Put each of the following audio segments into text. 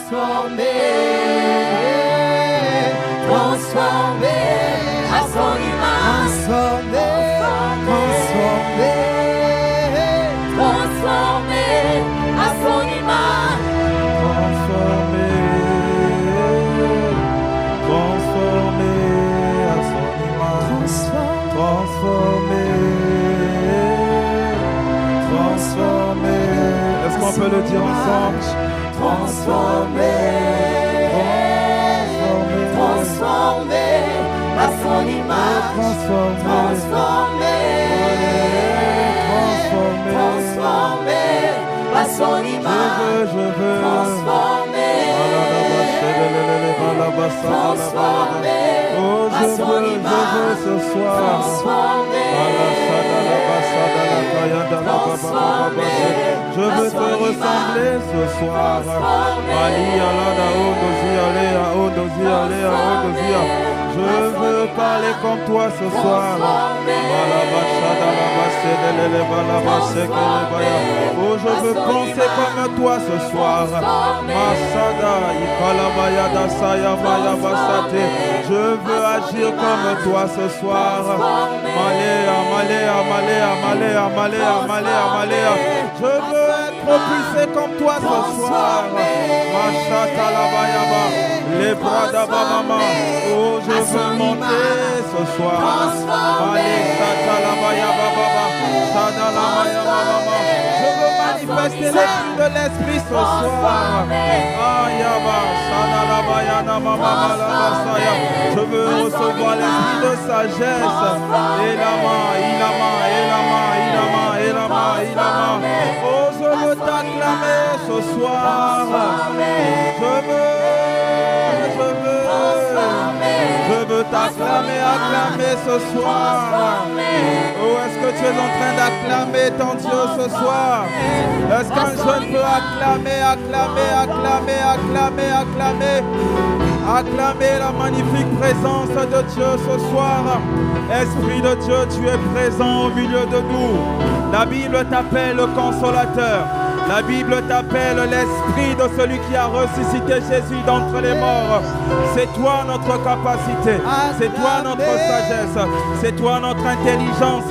à son image, transformé à son image, transformé. Est-ce qu'on peut le dire ensemble? transformé à son image, transformé à son image, transformé à son image, ce soir. Je veux te ressembler ce soir. Je veux parler comme toi ce soir. Oh, je veux penser comme toi ce soir. Je veux agir comme toi ce soir. Je veux être propulsé comme toi ce soir. Les bras d'Abamama. Oh, je veux monter ce soir. Je veux manifester l'esprit de l'esprit ce soir. Je veux recevoir l'esprit de sagesse. Oh, je veux t'acclamer ce soir. Je veux t'acclamer, acclamer ce soir. Oh, est-ce que tu es en train d'acclamer ton Dieu ce soir? Est-ce qu'un jeune peut acclamer la magnifique présence de Dieu ce soir? Esprit de Dieu, tu es présent au milieu de nous. La Bible t'appelle le consolateur. La Bible t'appelle l'esprit de celui qui a ressuscité Jésus d'entre les morts. C'est toi notre capacité, c'est toi notre sagesse, c'est toi notre intelligence,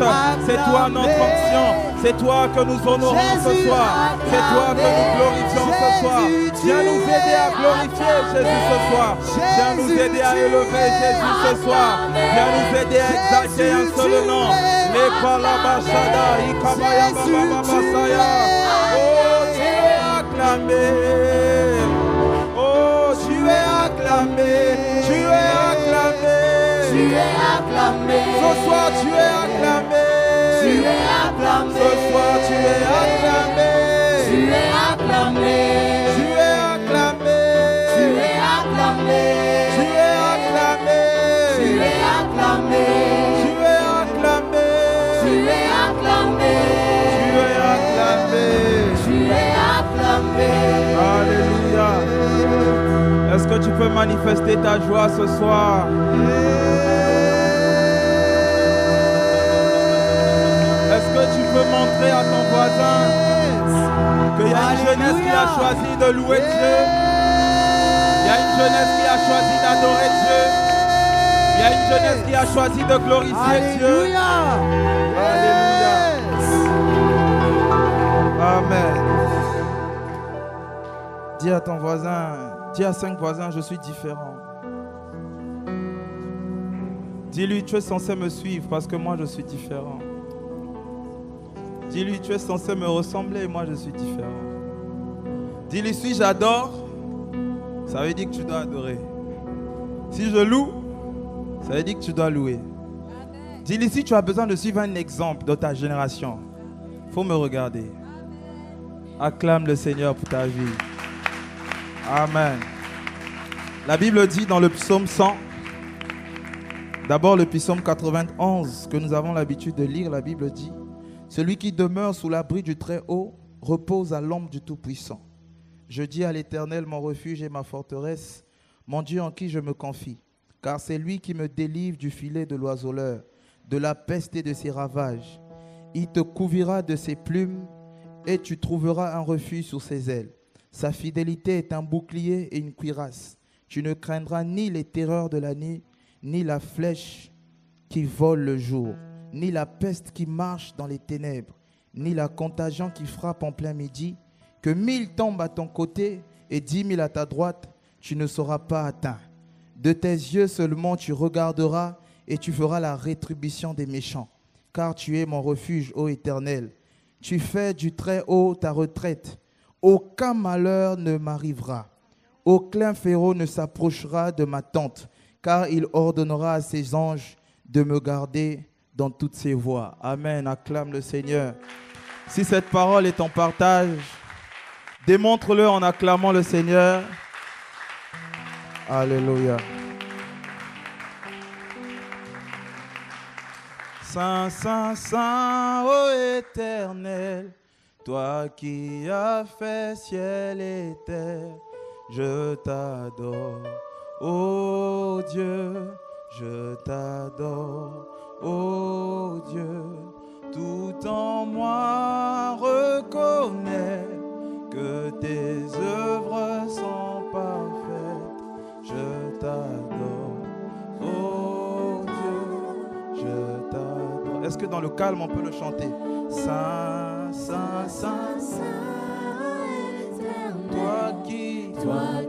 c'est toi notre onction, c'est toi que nous honorons ce soir, c'est toi que nous glorifions ce soir. Viens nous aider à glorifier Jésus ce soir. Viens nous aider à élever Jésus ce soir. Viens nous aider à exalter un seul nom. Les Palabashada, Ikabaya Baba Basaya. Oh, tu es acclamé, tu es acclamé, tu es acclamé. Ce soir tu es acclamé, tu es acclamé. Ce soir tu es acclamé, tu es acclamé, tu es acclamé, tu es acclamé, tu es acclamé, tu es acclamé, tu es acclamé, tu es acclamé, tu es acclamé. Alléluia. Est-ce que tu peux manifester ta joie ce soir? Est-ce que tu peux montrer à ton voisin qu'il y a une jeunesse qui a choisi de louer Dieu? Il y a une jeunesse qui a choisi d'adorer Dieu. Il y a une jeunesse qui a choisi de glorifier Dieu. Alléluia. Amen. Dis à ton voisin, dis à 5 voisins, je suis différent. Dis-lui, tu es censé me suivre parce que moi je suis différent. Dis-lui, tu es censé me ressembler et moi je suis différent. Dis-lui, si j'adore, ça veut dire que tu dois adorer. Si je loue, ça veut dire que tu dois louer. Dis-lui, si tu as besoin de suivre un exemple de ta génération, il faut me regarder. Acclame le Seigneur pour ta vie. Amen. La Bible dit dans le psaume 100, d'abord le psaume 91 que nous avons l'habitude de lire, la Bible dit: celui qui demeure sous l'abri du Très-Haut repose à l'ombre du Tout-Puissant. Je dis à l'Éternel, mon refuge et ma forteresse, mon Dieu en qui je me confie. Car c'est lui qui me délivre du filet de l'oiseleur, de la peste et de ses ravages. Il te couvrira de ses plumes et tu trouveras un refuge sous ses ailes. Sa fidélité est un bouclier et une cuirasse. Tu ne craindras ni les terreurs de la nuit, ni la flèche qui vole le jour, ni la peste qui marche dans les ténèbres, ni la contagion qui frappe en plein midi. Que 1000 tombent à ton côté et 10 000 à ta droite, tu ne seras pas atteint. De tes yeux seulement tu regarderas et tu feras la rétribution des méchants. Car tu es mon refuge, ô Éternel. Tu fais du Très-Haut ta retraite. Aucun malheur ne m'arrivera. Aucun fléau ne s'approchera de ma tente, car il ordonnera à ses anges de me garder dans toutes ses voies. Amen. Acclame le Seigneur. Si cette parole est en partage, démontre-le en acclamant le Seigneur. Alléluia. Saint, Saint, Saint, ô Éternel, toi qui as fait ciel et terre, je t'adore, ô Dieu, je t'adore, ô Dieu. Tout en moi reconnaît que tes œuvres sont parfaites, je t'adore, ô Dieu, je t'adore. Est-ce que dans le calme on peut le chanter? Saint, Saint, Saint, toi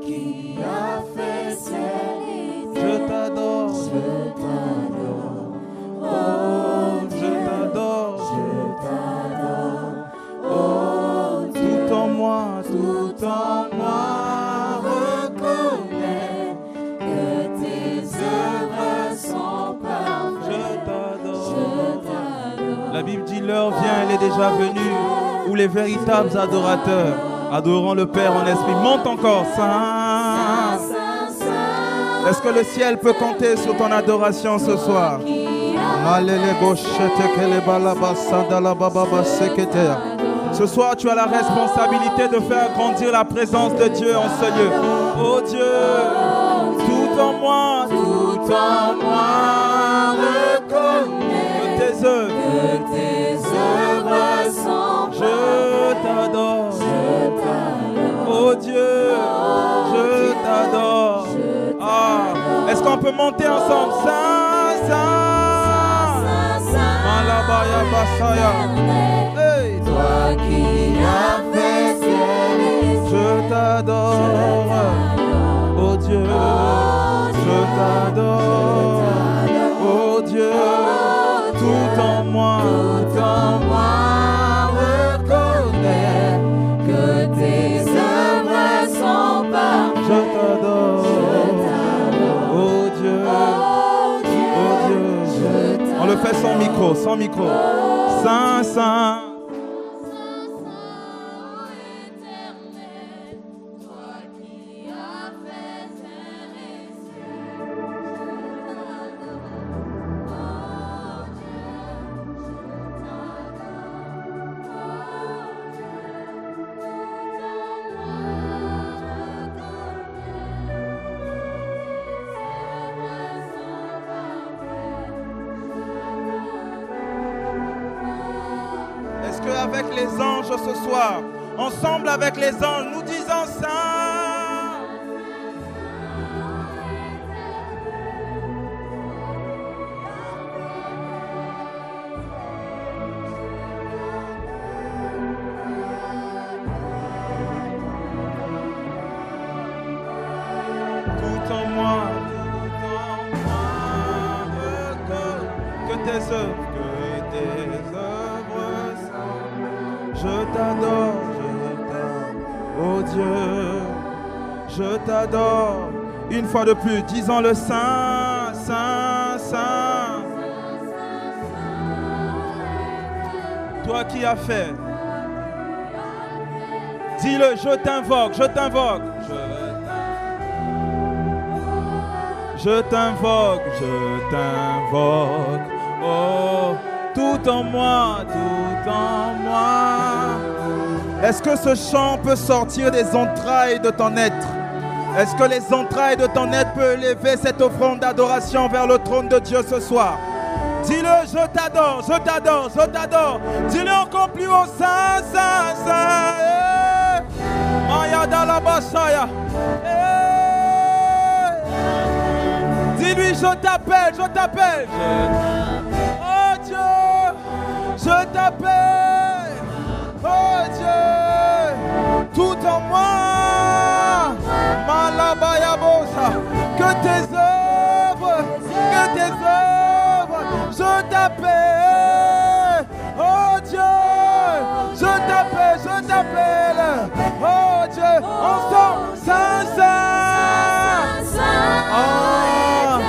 qui as fait ciel et terre, je t'adore, oh, je t'adore, oh, tout en moi reconnaît que tes œuvres sont parfaites, je t'adore. La Bible dit l'heure vient, elle est déjà venue, où les véritables adorateurs adorant le Père en esprit. Monte encore, Saint. Est-ce que le ciel peut compter sur ton adoration ce soir? Ce soir, tu as la responsabilité de faire grandir la présence de Dieu en ce lieu. Oh Dieu, tout en moi reconnais que tes œuvres sont. Je t'adore. Oh Dieu, je t'adore. Ah, est-ce qu'on peut monter ensemble? Saint, Saint, Malabaya Basaya. Hey. Toi qui as fait ciel et terre, je t'adore. Oh Dieu, je t'adore. Oh Dieu, tout en moi reconnaît que tes œuvres sont parfaites. Je t'adore. Oh Dieu, oh Dieu. On le fait sans micro, sans micro. Saint, Saint. Avec les anges ce soir, ensemble avec les anges, nous disons Saint. Tout en moi, que tes œuvres, je t'adore, oh Dieu, je t'adore. Une fois de plus, disons le Saint, Saint, Saint. Toi qui as fait. Dis-le, je t'invoque, je t'invoque. Je t'invoque, je t'invoque. Oh. Tout en moi, tout en moi. Est-ce que ce chant peut sortir des entrailles de ton être? Est-ce que les entrailles de ton être peuvent élever cette offrande d'adoration vers le trône de Dieu ce soir? Dis-le, je t'adore, je t'adore, je t'adore. Dis-le encore plus haut, Saint, Saint, Saint. Mayada la Basaya. Dis-lui, je t'appelle, je t'appelle. Oh Dieu, je t'appelle. Oh Dieu, tout en moi. Malabaya Bosa. Que tes œuvres, je t'appelle. Oh Dieu, je t'appelle. Oh Dieu, ensemble, Saint, Saint. Oh.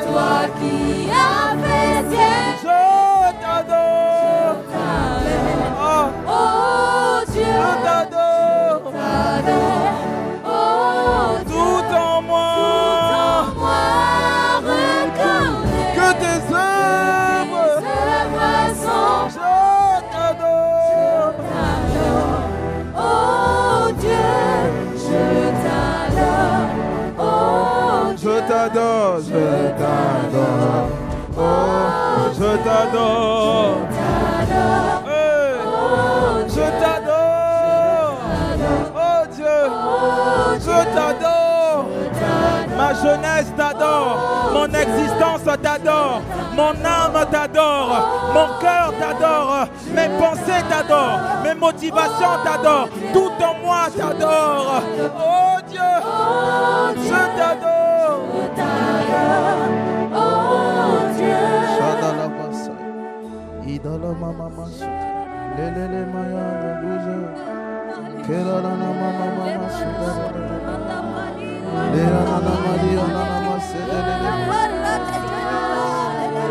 Toi qui as fait ciel, Je t'adore. oh Dieu, Je t'adore. oh Dieu, Tout en moi. reconnais Que tes œuvres. sont Je t'adore. oh Dieu, je t'adore, oh Je t'adore. Je t'adore. Oh, je t'adore. Hey. Je t'adore. Oh Dieu. Je t'adore. Ma jeunesse t'adore. Mon existence t'adore. Mon âme t'adore. Mon cœur t'adore. Mes pensées t'adorent. Mes motivations t'adorent. Tout en moi t'adore. Oh Dieu. Je t'adore. oh Dieu, Shadala Basaya. Idala Mama Masu. Lelele Maya Bouze. Kerala Mama Masu.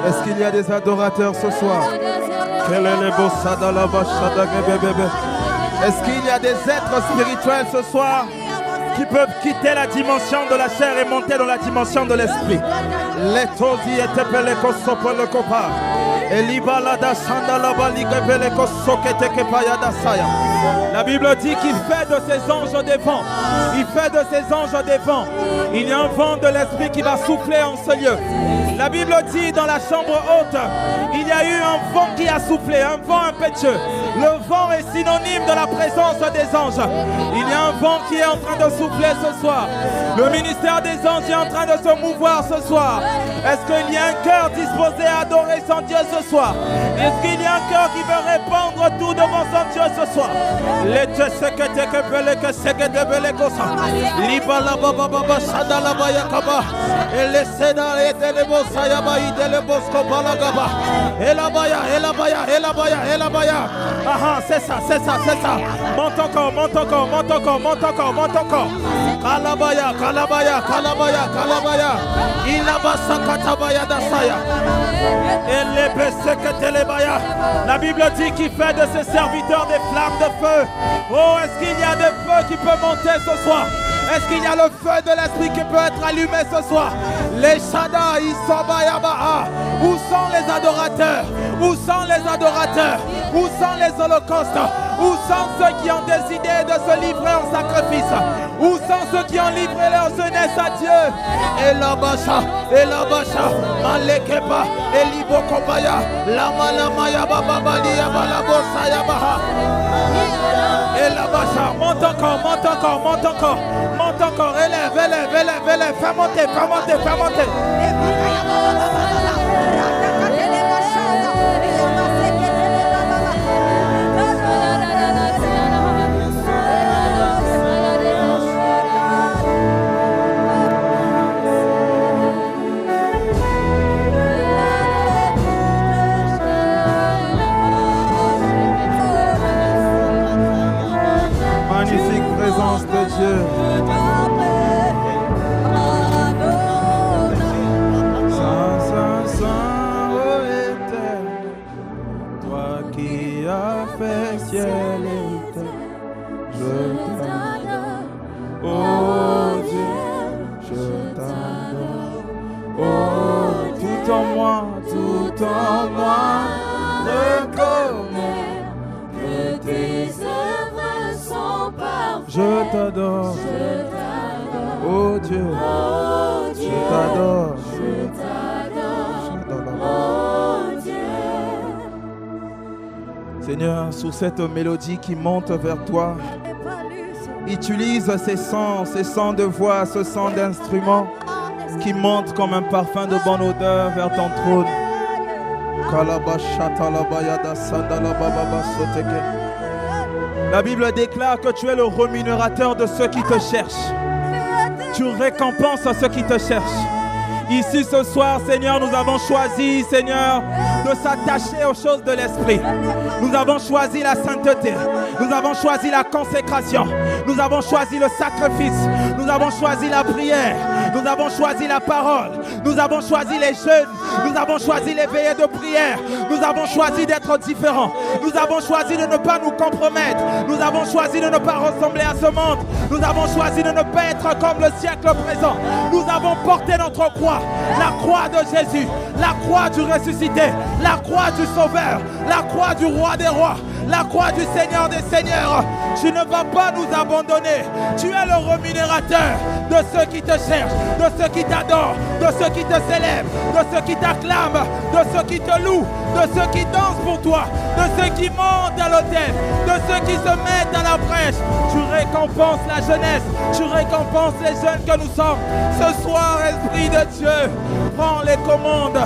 Est-ce qu'il y a des adorateurs ce soir? Est-ce qu'il y a des êtres spirituels ce soir qui peuvent quitter la dimension de la chair et monter dans la dimension de l'esprit? La Bible dit qu'il fait de ses anges des vents. Il fait de ses anges des vents. Il y a un vent de l'esprit qui va souffler en ce lieu. La Bible dit dans la chambre haute, il y a eu un vent qui a soufflé, un vent impétueux. Le vent est synonyme de la présence des anges. Il y a un vent qui est en train de souffler ce soir. Le ministère des anges est en train de se mouvoir ce soir. Est-ce qu'il y a un cœur disposé à adorer son Dieu ce soir? Est-ce qu'il y a un cœur qui veut répandre tout devant son Dieu ce soir? C'est ça, c'est ça, c'est ça. Monte encore, monte encore, monte encore, monte encore, monte encore. Kalabaya, kalabaya, kalabaya, kalabaya. Ilabasa katabaya dasaya. La Bible dit qu'il fait de ses serviteurs des flammes de feu. Oh, est-ce qu'il y a des feux qui peuvent monter ce soir? Est-ce qu'il y a le feu de l'esprit qui peut être allumé ce soir? Les Shaddai, Isobayabaha. Où sont les adorateurs? Où sont les adorateurs? Où sont les holocaustes? Où sont ceux qui ont décidé de se livrer en sacrifice? Où sont ceux qui ont livré leur jeunesse à Dieu? Elabasha, Elabasha, Malekeba, Elibokobaya, Lamalamaya Bababalia Balabosaya Baha. Elabasha, monte encore, monte encore, monte encore, monte encore, élève, élève, élève, élève, fais monter, fais monter, fais monter. Magnifique présence de Dieu. Saint, Saint, Saint, ô Éternel, toi qui as fait ciel et terre, je t'adore. Oh Dieu, je t'adore. Oh, tout en moi, reconnais que tes œuvres sont parfaites. je t'adore. Oh Dieu, je t'adore. Oh Dieu, Seigneur, sous cette mélodie qui monte vers toi, Utilise ces sons de voix, ce son d'instrument qui monte comme un parfum de bonne odeur vers ton trône. La Bible déclare que tu es le rémunérateur de ceux qui te cherchent. Tu récompenses ceux qui te cherchent. Ici ce soir, Seigneur, nous avons choisi, Seigneur, de s'attacher aux choses de l'Esprit. Nous avons choisi la sainteté. Nous avons choisi la consécration. Nous avons choisi le sacrifice. Nous avons choisi la prière. Nous avons choisi la parole. Nous avons choisi les jeûnes. Nous avons choisi les veillées de prière. Nous avons choisi d'être différents. Nous avons choisi de ne pas nous compromettre. Nous avons choisi de ne pas ressembler à ce monde. Nous avon choisi de ne pas être comme le siècle présent. Nous avons porté notre croix. La croix de Jésus, la croix du ressuscité, la croix du Sauveur, la croix du Roi des Rois, la croix du Seigneur des Seigneurs. Tu ne vas pas nous abandonner. Tu es le rémunérateur de ceux qui te cherchent, de ceux qui t'adorent, de ceux qui te célèbrent, de ceux qui t'acclament, de ceux qui te louent, de ceux qui dansent pour toi, de ceux qui montent à l'autel, de ceux qui se mettent à la brèche. Tu récompenses la jeunesse, tu récompenses les jeunes que nous sommes. Ce soir, Esprit de Dieu, prends les commandes,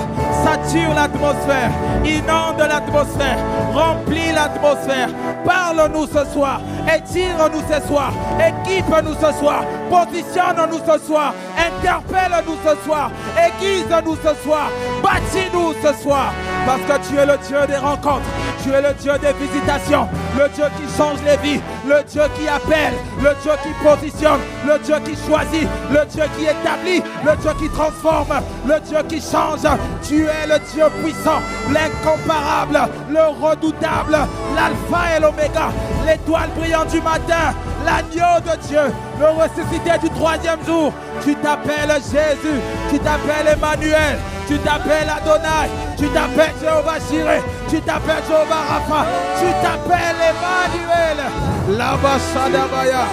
sature l'atmosphère, inonde l'atmosphère, remplis l'atmosphère. Parle-nous ce soir, étire-nous ce soir, équipe-nous ce soir, positionne-nous ce soir, interpelle-nous ce soir, aiguise-nous ce soir, bâtis-nous ce soir, parce que tu es le Dieu des rencontres, tu es le Dieu des visitations, le Dieu qui change les vies, le Dieu qui appelle, le Dieu qui positionne, le Dieu qui choisit, le Dieu qui établit, le Dieu qui transforme, le Dieu qui change. Tu es le Dieu puissant, l'incomparable, le redoutable, l'alpha et l'oméga, l'étoile brillante du matin, l'agneau de Dieu, le ressuscité du troisième jour. Tu t'appelles Jésus, tu t'appelles Emmanuel, tu t'appelles Adonai, tu t'appelles Jéhovah Jireh, tu t'appelles Jéhovah Rapha, tu t'appelles Emmanuel. Laba Shadabaya,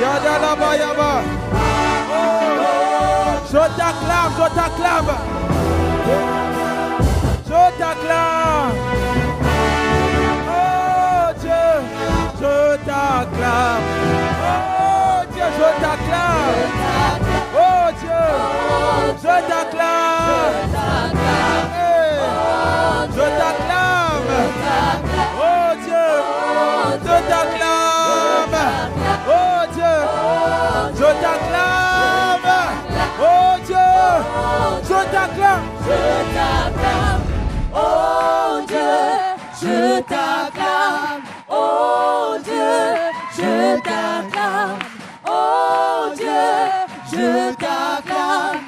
Yada Laba Yaba. Je t'acclame, je t'acclame, je t'acclame. Oh Dieu, je t'acclame. Oh Dieu, je t'acclame. Oh Dieu, je t'acclame. Hey, je t'acclame. Oh Dieu, je t'acclame. Oh Dieu, je t'acclame. Oh Dieu, je t'acclame. Je t'acclame. Oh Dieu, je t'acclame. Oh Dieu, je t'acclame. Oh Dieu, je t'acclame.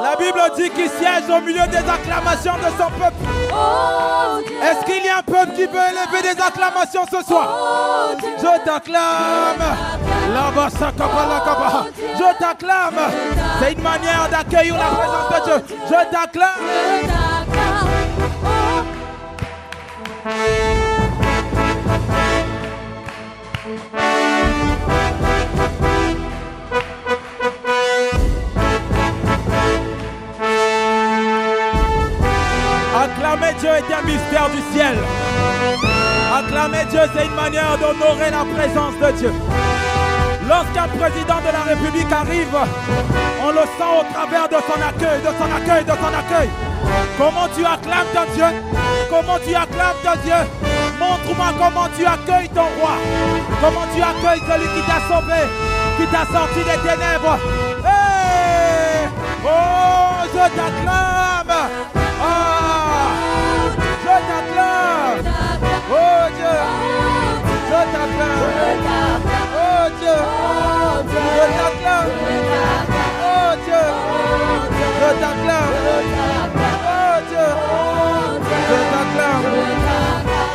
La Bible dit qu'il siège au milieu des acclamations de son peuple. Oh Dieu, Est-ce qu'il y a un peuple qui peut élever des acclamations ce soir? oh Dieu, Je t'acclame. Je t'acclame. C'est une manière d'accueillir la présence de Dieu. Je t'acclame. je t'acclame. Acclamer Dieu est un mystère du ciel. Acclamer Dieu, c'est une manière d'honorer la présence de Dieu. Lorsqu'un président de la République arrive, on le sent au travers de son accueil, de son accueil, de son accueil. Comment tu acclames ton Dieu? Comment tu acclames ton Dieu? Montre-moi comment tu accueilles ton roi. Comment tu accueilles celui qui t'a sauvé, qui t'a sorti des ténèbres. Hey! Oh, je t'acclame. Ah, je t'acclame. Oh Dieu, je t'acclame. Oh Dieu, je t'acclame. Oh Dieu, je t'acclame. Oh Dieu, je t'acclame.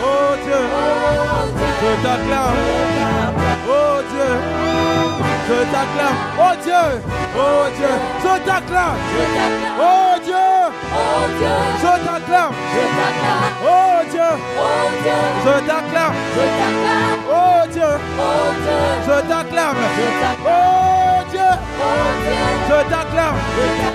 Oh Dieu, je t'acclame. Oh Dieu, je t'acclame. Oh Dieu, oh Dieu, je t'acclame. Oh Dieu, je t'acclame. Oh Dieu, je t'acclame. Oh Dieu, je t'acclame. Oh Dieu, je t'acclame.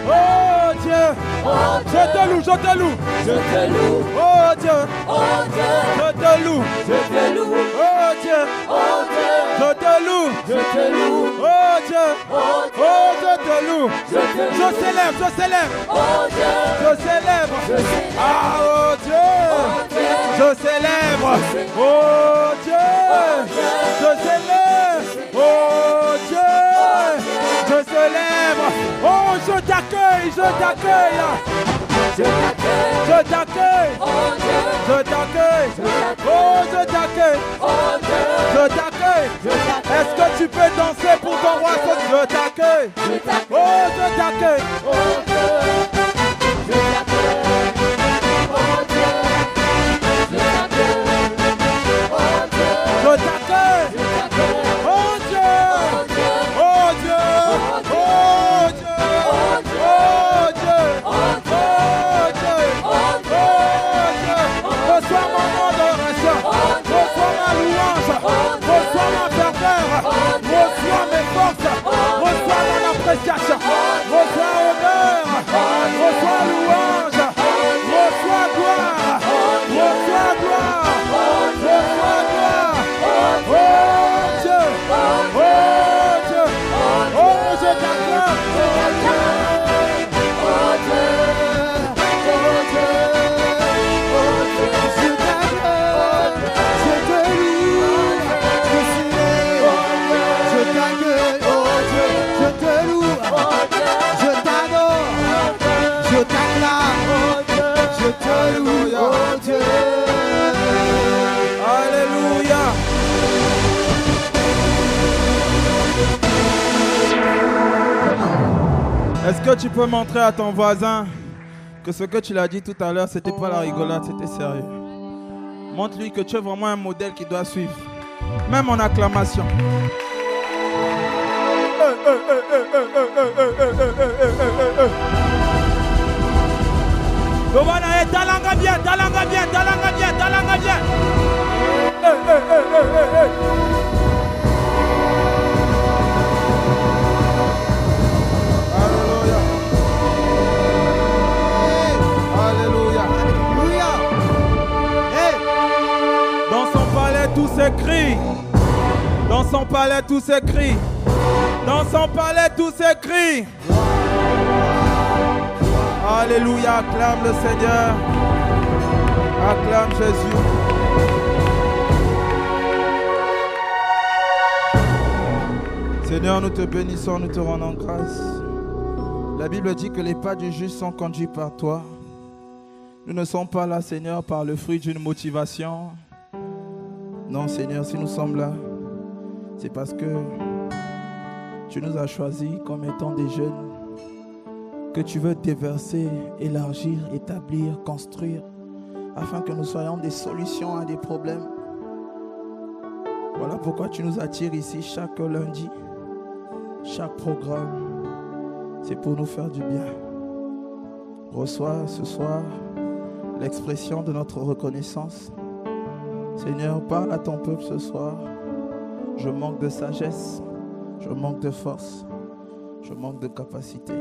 Oh Dieu, oh je Dieu, te loue, je te loue. je te loue, Oh Dieu, oh Dieu, je te loue. je te loue, Oh Dieu, oh Dieu, je te loue. je te loue, Oh Dieu, oh Dieu, oh je te loue. je te Je loue, célèbre, je célèbre, oh Dieu, je célèbre. je célèbre, Ah oh Dieu, oh Dieu, je célèbre. Oh Dieu, je célèbre. Oh Dieu, je célèbre. Oh je t'accueille, je t'accueille. je t'accueille, Je t'accueille, oh Dieu, je t'accueille. Oh je t'accueille, oh Dieu, je t'accueille. je t'accueille, Est-ce que tu peux danser pour ton roi? Je t'accueille. je t'accueille, Oh je t'accueille. oh Dieu, je t'accueille, oh Dieu, je t'accueille, oh Dieu, Je t'accueille. je t'accueille, Oh Dieu. oh Dieu, Oh Dieu. Oh Dieu. Oh Dieu. Oh Dieu. Oh Dieu. Reçois mon adoration. Reçois ma louange. Reçois ma ferveur. Reçois mes forces. Reçois mon appréciation. Reçois honneur. Reçois louange. Reçois gloire. Reçois gloire. Reçois gloire. Oh Dieu. Oh Dieu. Oh je t'acclame. Alléluia. Est-ce que tu peux montrer à ton voisin que ce que tu l'as dit tout à l'heure, c'était pas la rigolade, c'était sérieux. Montre-lui que tu es vraiment un modèle qu'il doit suivre. Même en acclamation. Giovanna, talanga bien, talanga bien, talanga bien, talanga bien. Alléluia. Alléluia. Dans son palais, tout s'écrit. Dans son palais, tout s'écrit. Dans son palais, tout s'écrit. Alléluia, acclame le Seigneur. Acclame Jésus. Seigneur, nous te bénissons, nous te rendons grâce. La Bible dit que les pas du juste sont conduits par toi. Nous ne sommes pas là, Seigneur, par le fruit d'une motivation. Non, Seigneur, si nous sommes là, c'est parce que tu nous as choisis comme étant des jeunes que tu veux déverser, élargir, établir, construire, afin que nous soyons des solutions à des problèmes. Voilà pourquoi tu nous attires ici chaque lundi, chaque programme. C'est pour nous faire du bien. Reçois ce soir l'expression de notre reconnaissance. Seigneur, parle à ton peuple ce soir. Je manque de sagesse, je manque de force, je manque de capacité,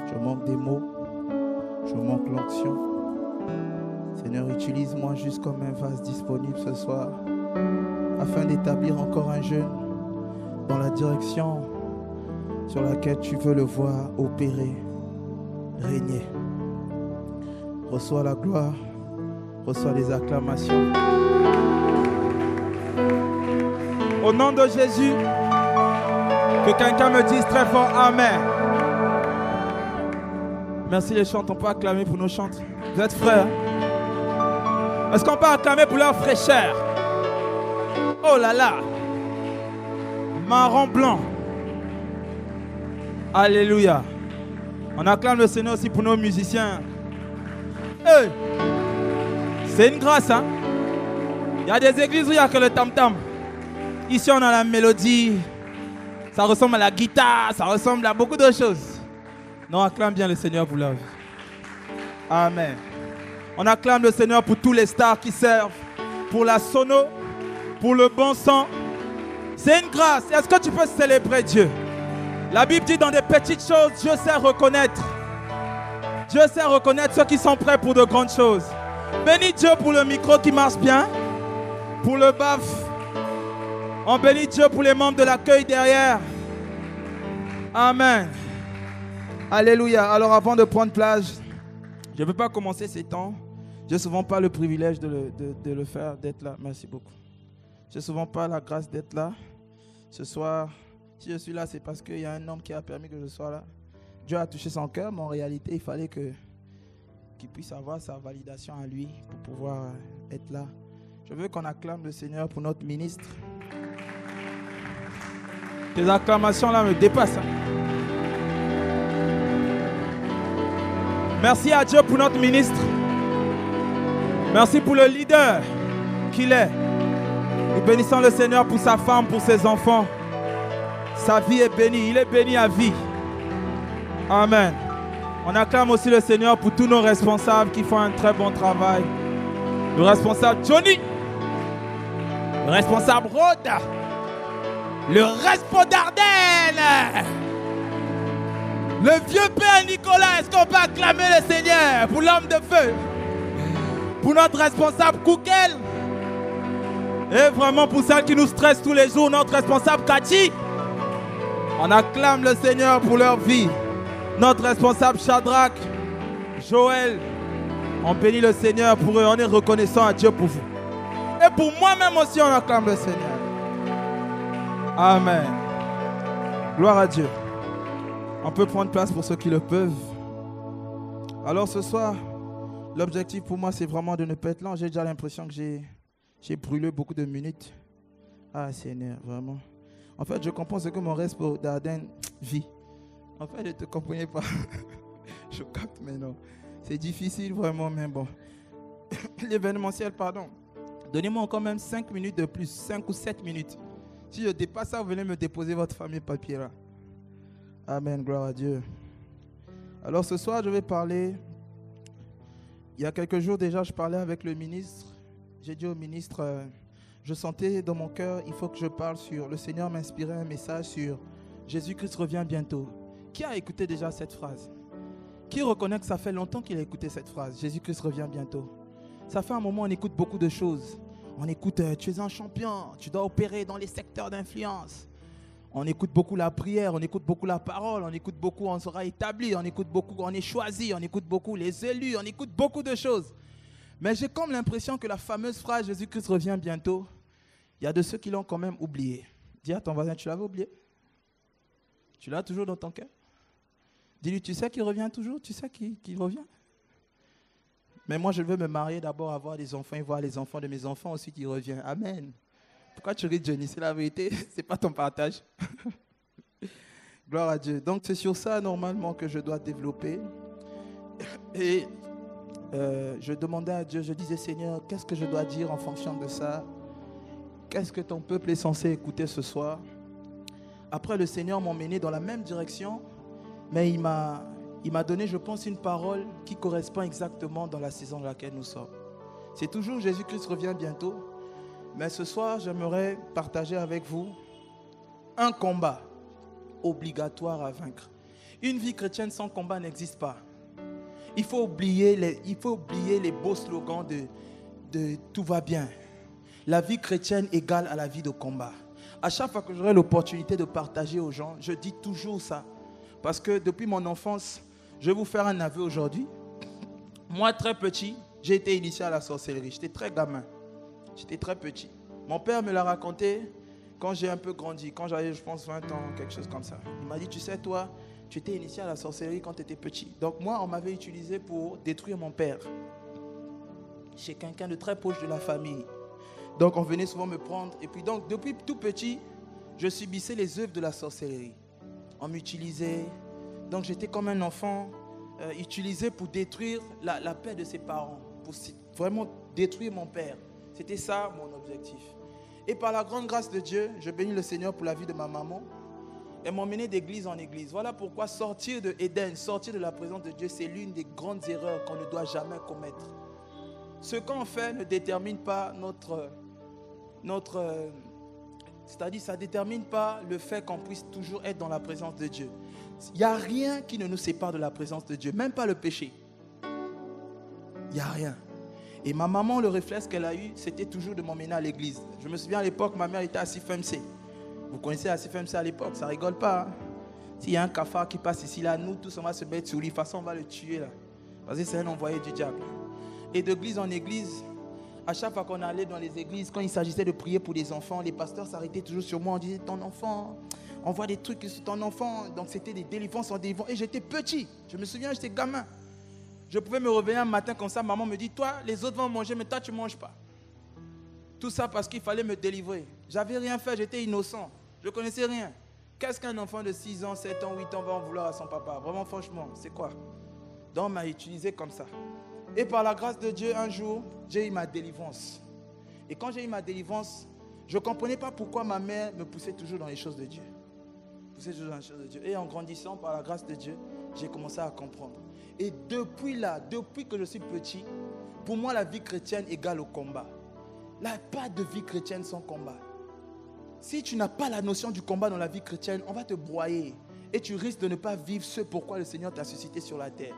je manque des mots, je manque l'onction. Seigneur, utilise-moi juste comme un vase disponible ce soir, afin d'établir encore un jeûne dans la direction sur laquelle tu veux le voir opérer, régner. Reçois la gloire, reçois les acclamations. Au nom de Jésus, que quelqu'un me dise très fort Amen. Merci les chants, on peut acclamer pour nos chants. Vous êtes frères? Est-ce qu'on peut acclamer pour leur fraîcheur? Oh là là! Marron blanc. Alléluia. On acclame le Seigneur aussi pour nos musiciens. Hey. C'est une grâce, hein? Il y a des églises où il n'y a que le tam-tam. Ici, on a la mélodie. Ça ressemble à la guitare. Ça ressemble à beaucoup de choses. Non, on acclame bien le Seigneur pour leur vie. Amen. On acclame le Seigneur pour tous les stars qui servent. Pour la sono. Pour le bon sang. C'est une grâce. Est-ce que tu peux célébrer Dieu? La Bible dit dans des petites choses, Dieu sait reconnaître Dieu sait reconnaître ceux qui sont prêts pour de grandes choses. Bénis Dieu pour le micro qui marche bien, pour le baf. On bénit Dieu pour les membres de l'accueil derrière. Amen. Alléluia. Alors avant de prendre place, je ne peux pas commencer ces temps. Je n'ai souvent pas le privilège de le faire, d'être là. Merci beaucoup. Je n'ai souvent pas la grâce d'être là. Ce soir, si je suis là, c'est parce qu'il y a un homme qui a permis que je sois là. Dieu a touché son cœur, mais en réalité, il fallait qu'il puisse avoir sa validation à lui pour pouvoir être là. Je veux qu'on acclame le Seigneur pour notre ministre. Tes acclamations là me dépassent. Merci à Dieu pour notre ministre. Merci pour le leader qu'il est. Nous bénissons le Seigneur pour sa femme, pour ses enfants. Sa vie est bénie. Il est béni à vie. Amen. On acclame aussi le Seigneur pour tous nos responsables qui font un très bon travail. Le responsable Johnny. Le responsable Rhoda. Le responsable d'Ardenne. Le vieux père Nicolas. Est-ce qu'on peut acclamer le Seigneur pour l'homme de feu? Pour notre responsable Koukel. Et vraiment pour celle qui nous stresse tous les jours, notre responsable Kachi. On acclame le Seigneur pour leur vie. Notre responsable Shadrach, Joël. On bénit le Seigneur pour eux. On est reconnaissant à Dieu pour vous. Et pour moi-même aussi, on acclame le Seigneur. Amen. Gloire à Dieu. On peut prendre place pour ceux qui le peuvent. Alors ce soir, l'objectif pour moi, c'est vraiment de ne pas être lent. J'ai déjà l'impression que j'ai brûlé beaucoup de minutes. Ah Seigneur, vraiment. En fait, je comprends ce que mon reste d'Ardennes vit. En fait, je ne te comprenais pas. Je capte, mais non. C'est difficile vraiment, mais bon. L'événementiel, pardon. Donnez-moi encore même 5 minutes de plus, 5 ou 7 minutes. Si je dépasse ça, vous venez me déposer votre famille papier là. Amen, gloire à Dieu. Alors ce soir, je vais parler. Il y a quelques jours déjà, je parlais avec le ministre. J'ai dit au ministre, je sentais dans mon cœur, il faut que je parle sur... Le Seigneur m'a inspiré un message sur Jésus-Christ revient bientôt. Qui a écouté déjà cette phrase? Qui reconnaît que ça fait longtemps qu'il a écouté cette phrase? Jésus-Christ revient bientôt. Ça fait un moment, on écoute beaucoup de choses. On écoute, tu es un champion, tu dois opérer dans les secteurs d'influence. On écoute beaucoup la prière, on écoute beaucoup la parole, on écoute beaucoup, on sera établi, on écoute beaucoup, on est choisi, on écoute beaucoup les élus, on écoute beaucoup de choses. Mais j'ai comme l'impression que la fameuse phrase « Jésus-Christ revient bientôt », il y a de ceux qui l'ont quand même oublié. Dis à ton voisin, tu l'avais oublié? Tu l'as toujours dans ton cœur? Dis-lui, tu sais qu'il revient toujours? Tu sais qu'il revient? Mais moi, je veux me marier d'abord, avoir des enfants et voir les enfants de mes enfants aussi qui reviennent. Amen. Pourquoi tu ris, Johnny? C'est la vérité, c'est pas ton partage. Gloire à Dieu. Donc, c'est sur ça, normalement, que je dois développer. Et je demandais à Dieu, je disais, Seigneur, qu'est-ce que je dois dire en fonction de ça? Qu'est-ce que ton peuple est censé écouter ce soir? Après, le Seigneur m'a emmené dans la même direction, mais il m'a donné, je pense, une parole qui correspond exactement dans la saison dans laquelle nous sommes. C'est toujours Jésus-Christ revient bientôt. Mais ce soir, j'aimerais partager avec vous un combat obligatoire à vaincre. Une vie chrétienne sans combat n'existe pas. Il faut oublier les beaux slogans de tout va bien. La vie chrétienne égale à la vie de combat. À chaque fois que j'aurai l'opportunité de partager aux gens, je dis toujours ça. Parce que depuis mon enfance, je vais vous faire un aveu aujourd'hui. Moi, très petit, j'ai été initié à la sorcellerie. J'étais très gamin. J'étais très petit. Mon père me l'a raconté quand j'ai un peu grandi, quand j'avais, je pense, 20 ans, quelque chose comme ça. Il m'a dit, tu sais, toi, tu étais initié à la sorcellerie quand tu étais petit. Donc moi, on m'avait utilisé pour détruire mon père. Chez quelqu'un de très proche de la famille. Donc on venait souvent me prendre. Et puis donc, depuis tout petit, je subissais les œuvres de la sorcellerie. On m'utilisait. Donc j'étais comme un enfant utilisé pour détruire la paix de ses parents. Pour vraiment détruire mon père. C'était ça mon objectif. Et par la grande grâce de Dieu, je bénis le Seigneur pour la vie de ma maman. Elle m'a emmené d'église en église. Voilà pourquoi sortir de Éden, sortir de la présence de Dieu, c'est l'une des grandes erreurs qu'on ne doit jamais commettre. Ce qu'on fait ne détermine pas c'est-à-dire ça ne détermine pas le fait qu'on puisse toujours être dans la présence de Dieu. Il n'y a rien qui ne nous sépare de la présence de Dieu, même pas le péché. Il n'y a rien. Et ma maman, le réflexe qu'elle a eu, c'était toujours de m'emmener à l'église. Je me souviens à l'époque, ma mère était à CFMC. Vous connaissez la CFMC à l'époque, ça rigole pas. Hein? S'il y a un cafard qui passe ici, là, nous tous on va se mettre sur lui. De toute façon, on va le tuer là. Parce que c'est un envoyé du diable. Et d'église en église, à chaque fois qu'on allait dans les églises, quand il s'agissait de prier pour des enfants, les pasteurs s'arrêtaient toujours sur moi. On disait, ton enfant, on voit des trucs sur ton enfant. Donc c'était des délivrances en délivrances. Et j'étais petit. Je me souviens, j'étais gamin. Je pouvais me réveiller un matin comme ça. Maman me dit, toi, les autres vont manger, mais toi, tu ne manges pas. Tout ça parce qu'il fallait me délivrer. J'avais rien fait, j'étais innocent. Je ne connaissais rien. Qu'est-ce qu'un enfant de 6 ans, 7 ans, 8 ans va en vouloir à son papa? Vraiment, franchement, c'est quoi? Donc, on m'a utilisé comme ça. Et par la grâce de Dieu, un jour, j'ai eu ma délivrance. Et quand j'ai eu ma délivrance, je ne comprenais pas pourquoi ma mère me poussait toujours dans les choses de Dieu. Et en grandissant, par la grâce de Dieu, j'ai commencé à comprendre. Et depuis là, depuis que je suis petit, pour moi, la vie chrétienne égale au combat. Il n'y a pas de vie chrétienne sans combat. Si tu n'as pas la notion du combat dans la vie chrétienne, on va te broyer. Et tu risques de ne pas vivre ce pourquoi le Seigneur t'a suscité sur la terre.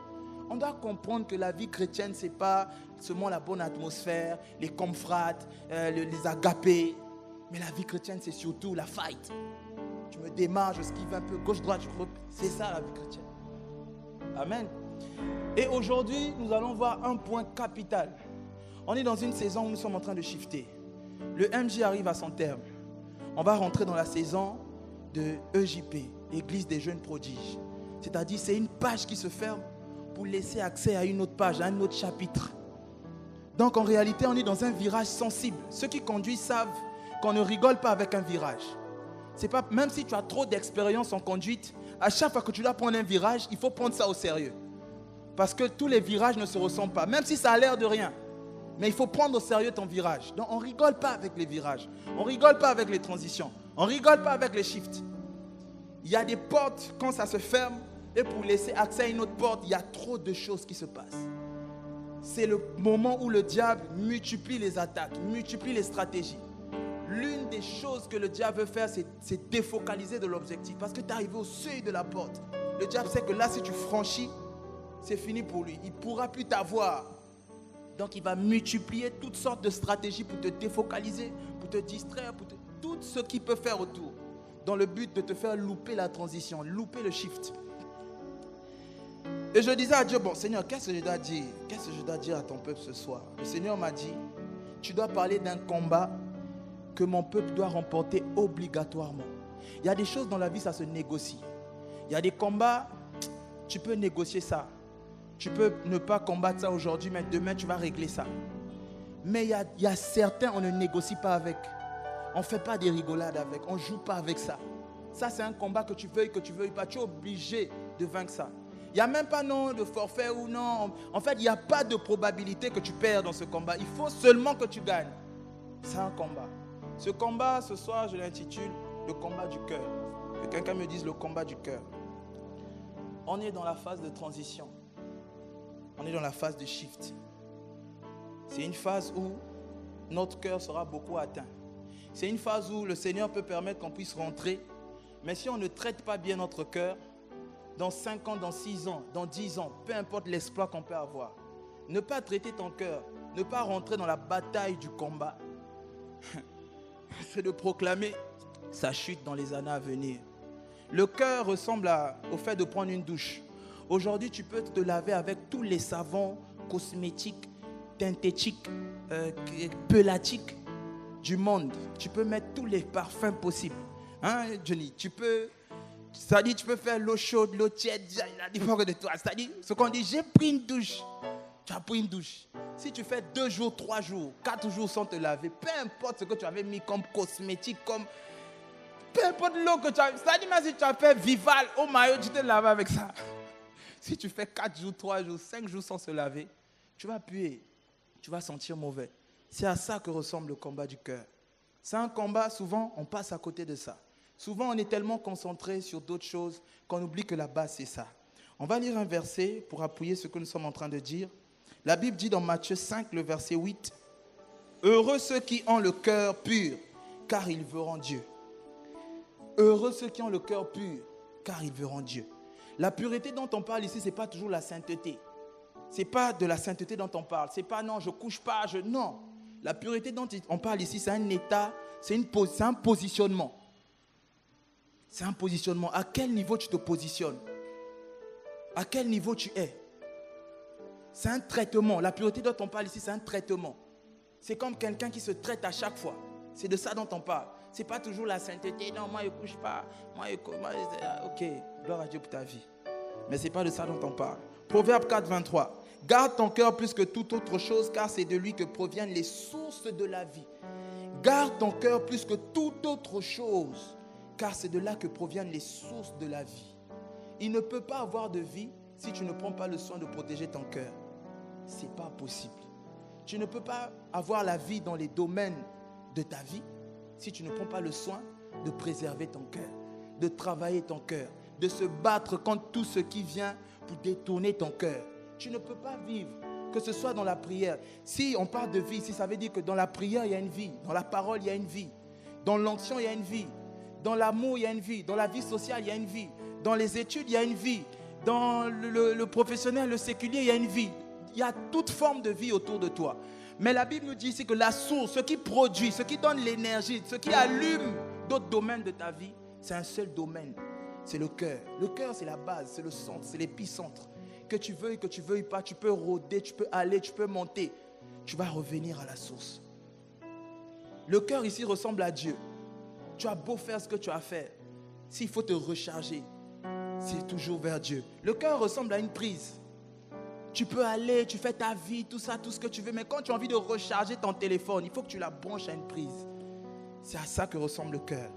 On doit comprendre que la vie chrétienne, ce n'est pas seulement la bonne atmosphère, les confrates, les agapés. Mais la vie chrétienne, c'est surtout la fight. Tu me démarres, je esquive un peu, gauche-droite, c'est ça la vie chrétienne. Amen. Et aujourd'hui, nous allons voir un point capital. On est dans une saison où nous sommes en train de shifter. Le MJ arrive à son terme. On va rentrer dans la saison de EJP, Église des jeunes prodiges. C'est-à-dire, c'est une page qui se ferme pour laisser accès à une autre page, à un autre chapitre. Donc, en réalité, on est dans un virage sensible. Ceux qui conduisent savent qu'on ne rigole pas avec un virage. C'est pas, même si tu as trop d'expérience en conduite, à chaque fois que tu dois prendre un virage, il faut prendre ça au sérieux. Parce que tous les virages ne se ressemblent pas, même si ça a l'air de rien. Mais il faut prendre au sérieux ton virage. Donc, on ne rigole pas avec les virages. On ne rigole pas avec les transitions. On ne rigole pas avec les shifts. Il y a des portes, quand ça se ferme, et pour laisser accès à une autre porte, il y a trop de choses qui se passent. C'est le moment où le diable multiplie les attaques, multiplie les stratégies. L'une des choses que le diable veut faire, c'est défocaliser de l'objectif. Parce que tu es arrivé au seuil de la porte. Le diable sait que là, si tu franchis, c'est fini pour lui. Il ne pourra plus t'avoir. Donc, il va multiplier toutes sortes de stratégies pour te défocaliser, pour te distraire, tout ce qu'il peut faire autour. Dans le but de te faire louper la transition, louper le shift. Et je disais à Dieu, bon Seigneur, qu'est-ce que je dois dire? Qu'est-ce que je dois dire à ton peuple ce soir? Le Seigneur m'a dit, tu dois parler d'un combat que mon peuple doit remporter obligatoirement. Il y a des choses dans la vie, ça se négocie. Il y a des combats, tu peux négocier ça. Tu peux ne pas combattre ça aujourd'hui, mais demain tu vas régler ça. Mais il y a certains, on ne négocie pas avec. On ne fait pas des rigolades avec. On ne joue pas avec ça. Ça, c'est un combat que tu veuilles pas. Tu es obligé de vaincre ça. Il n'y a même pas non de forfait ou non. En fait, il n'y a pas de probabilité que tu perds dans ce combat. Il faut seulement que tu gagnes. C'est un combat. Ce combat, ce soir, je l'intitule le combat du cœur. Que quelqu'un me dise le combat du cœur. On est dans la phase de transition. On est dans la phase de shift. C'est une phase où notre cœur sera beaucoup atteint. C'est une phase où le Seigneur peut permettre qu'on puisse rentrer. Mais si on ne traite pas bien notre cœur, dans 5 ans, dans 6 ans, dans 10 ans, peu importe l'exploit qu'on peut avoir, ne pas traiter ton cœur, ne pas rentrer dans la bataille du combat, c'est de proclamer sa chute dans les années à venir. Le cœur ressemble au fait de prendre une douche. Aujourd'hui, tu peux te laver avec tous les savons cosmétiques, synthétiques, pelatiques du monde. Tu peux mettre tous les parfums possibles. Hein, Johnny, tu peux faire l'eau chaude, l'eau tiède, la différence de toi. C'est-à-dire, ce qu'on dit, j'ai pris une douche. Tu as pris une douche. Si tu fais 2 jours, 3 jours, 4 jours sans te laver, peu importe ce que tu avais mis comme cosmétique, peu importe l'eau que tu as. C'est-à-dire, même si tu as fait Vival au maillot, tu te laves avec ça. Si tu fais 4 jours, 3 jours, 5 jours sans se laver, tu vas puer, tu vas sentir mauvais. C'est à ça que ressemble le combat du cœur. C'est un combat, souvent, on passe à côté de ça. Souvent, on est tellement concentré sur d'autres choses qu'on oublie que la base, c'est ça. On va lire un verset pour appuyer ce que nous sommes en train de dire. La Bible dit dans Matthieu 5, le verset 8, « Heureux ceux qui ont le cœur pur, car ils verront Dieu. » Heureux ceux qui ont le cœur pur, car ils verront Dieu. La pureté dont on parle ici, ce n'est pas toujours la sainteté. Ce n'est pas de la sainteté dont on parle. Ce n'est pas non, je ne couche pas. Non. La pureté dont on parle ici, c'est un état, c'est un positionnement. C'est un positionnement. À quel niveau tu te positionnes? À quel niveau tu es? C'est un traitement. La pureté dont on parle ici, c'est un traitement. C'est comme quelqu'un qui se traite à chaque fois. C'est de ça dont on parle. Ce n'est pas toujours la sainteté. Non, moi, je ne couche pas. Ok, gloire à Dieu pour ta vie. Mais ce n'est pas de ça dont on parle. Proverbe 4, 23. Garde ton cœur plus que toute autre chose, car c'est de lui que proviennent les sources de la vie. Garde ton cœur plus que toute autre chose, car c'est de là que proviennent les sources de la vie. Il ne peut pas avoir de vie si tu ne prends pas le soin de protéger ton cœur. Ce n'est pas possible. Tu ne peux pas avoir la vie dans les domaines de ta vie si tu ne prends pas le soin de préserver ton cœur, de travailler ton cœur, de se battre contre tout ce qui vient pour détourner ton cœur. Tu ne peux pas vivre, que ce soit dans la prière. Si on parle de vie, si ça veut dire que dans la prière, il y a une vie. Dans la parole, il y a une vie. Dans l'onction, il y a une vie. Dans l'amour, il y a une vie. Dans la vie sociale, il y a une vie. Dans les études, il y a une vie. Dans le professionnel, le séculier, il y a une vie. Il y a toute forme de vie autour de toi. Mais la Bible nous dit ici que la source, ce qui produit, ce qui donne l'énergie, ce qui allume d'autres domaines de ta vie, c'est un seul domaine. C'est le cœur. Le cœur, c'est la base, c'est le centre, c'est l'épicentre. Que tu veuilles pas, tu peux rôder, tu peux aller, tu peux monter. Tu vas revenir à la source. Le cœur ici ressemble à Dieu. Tu as beau faire ce que tu as fait. S'il faut te recharger, c'est toujours vers Dieu. Le cœur ressemble à une prise. Tu peux aller, tu fais ta vie, tout ça, tout ce que tu veux. Mais quand tu as envie de recharger ton téléphone, il faut que tu la branches à une prise. C'est à ça que ressemble le cœur.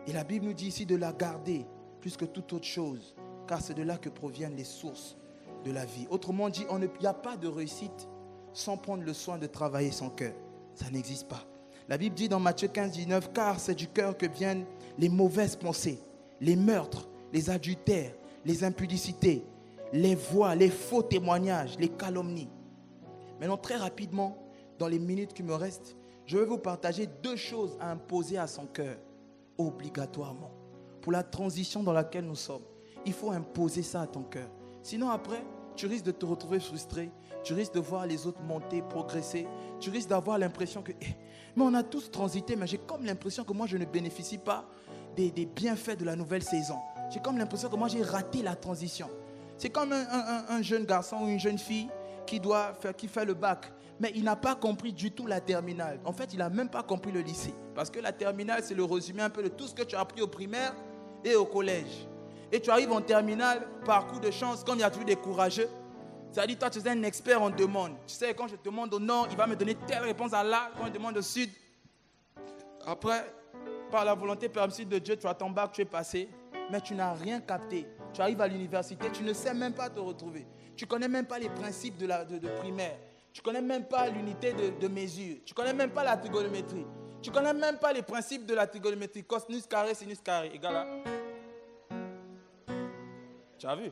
Et la Bible nous dit ici de la garder plus que toute autre chose. Car c'est de là que proviennent les sources de la vie. Autrement dit, il n'y a pas de réussite sans prendre le soin de travailler son cœur. Ça n'existe pas. La Bible dit dans Matthieu 15, 19, car c'est du cœur que viennent les mauvaises pensées, les meurtres, les adultères, les impudicités, les voix, les faux témoignages, les calomnies. Maintenant, très rapidement, dans les minutes qui me restent, je vais vous partager 2 choses à imposer à son cœur, obligatoirement. Pour la transition dans laquelle nous sommes, il faut imposer ça à ton cœur. Sinon, après, tu risques de te retrouver frustré. Tu risques de voir les autres monter, progresser. Tu risques d'avoir l'impression que... mais on a tous transité, mais j'ai comme l'impression que moi, je ne bénéficie pas des bienfaits de la nouvelle saison. J'ai comme l'impression que moi, j'ai raté la transition. C'est comme un jeune garçon ou une jeune fille qui fait le bac. Mais il n'a pas compris du tout la terminale. En fait, il n'a même pas compris le lycée. Parce que la terminale, c'est le résumé un peu de tout ce que tu as appris au primaire et au collège. Et tu arrives en terminale, par coup de chance, comme il y a toujours des courageux. Ça dit, toi, tu es un expert en demande. Tu sais, quand je te demande au nord, il va me donner telle réponse à là. Quand je demande au sud, après, par la volonté permissive de Dieu, tu as ton bac, tu es passé. Mais tu n'as rien capté. Tu arrives à l'université, tu ne sais même pas te retrouver. Tu ne connais même pas les principes de primaire. Tu ne connais même pas l'unité de mesure. Tu ne connais même pas la trigonométrie. Tu ne connais même pas les principes de la trigonométrie. Cosinus carré, sinus carré, égal à... Tu as vu?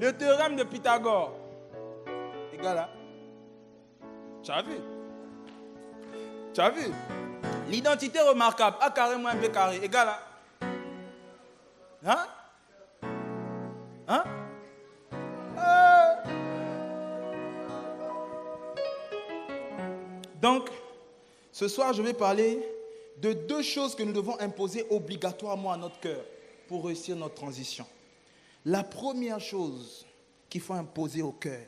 Le théorème de Pythagore, égal à... Tu as vu? Tu as vu? L'identité remarquable, A carré moins B carré, égal à... Hein? Hein? Donc, ce soir, je vais parler de 2 choses que nous devons imposer obligatoirement à notre cœur pour réussir notre transition. La première chose qu'il faut imposer au cœur,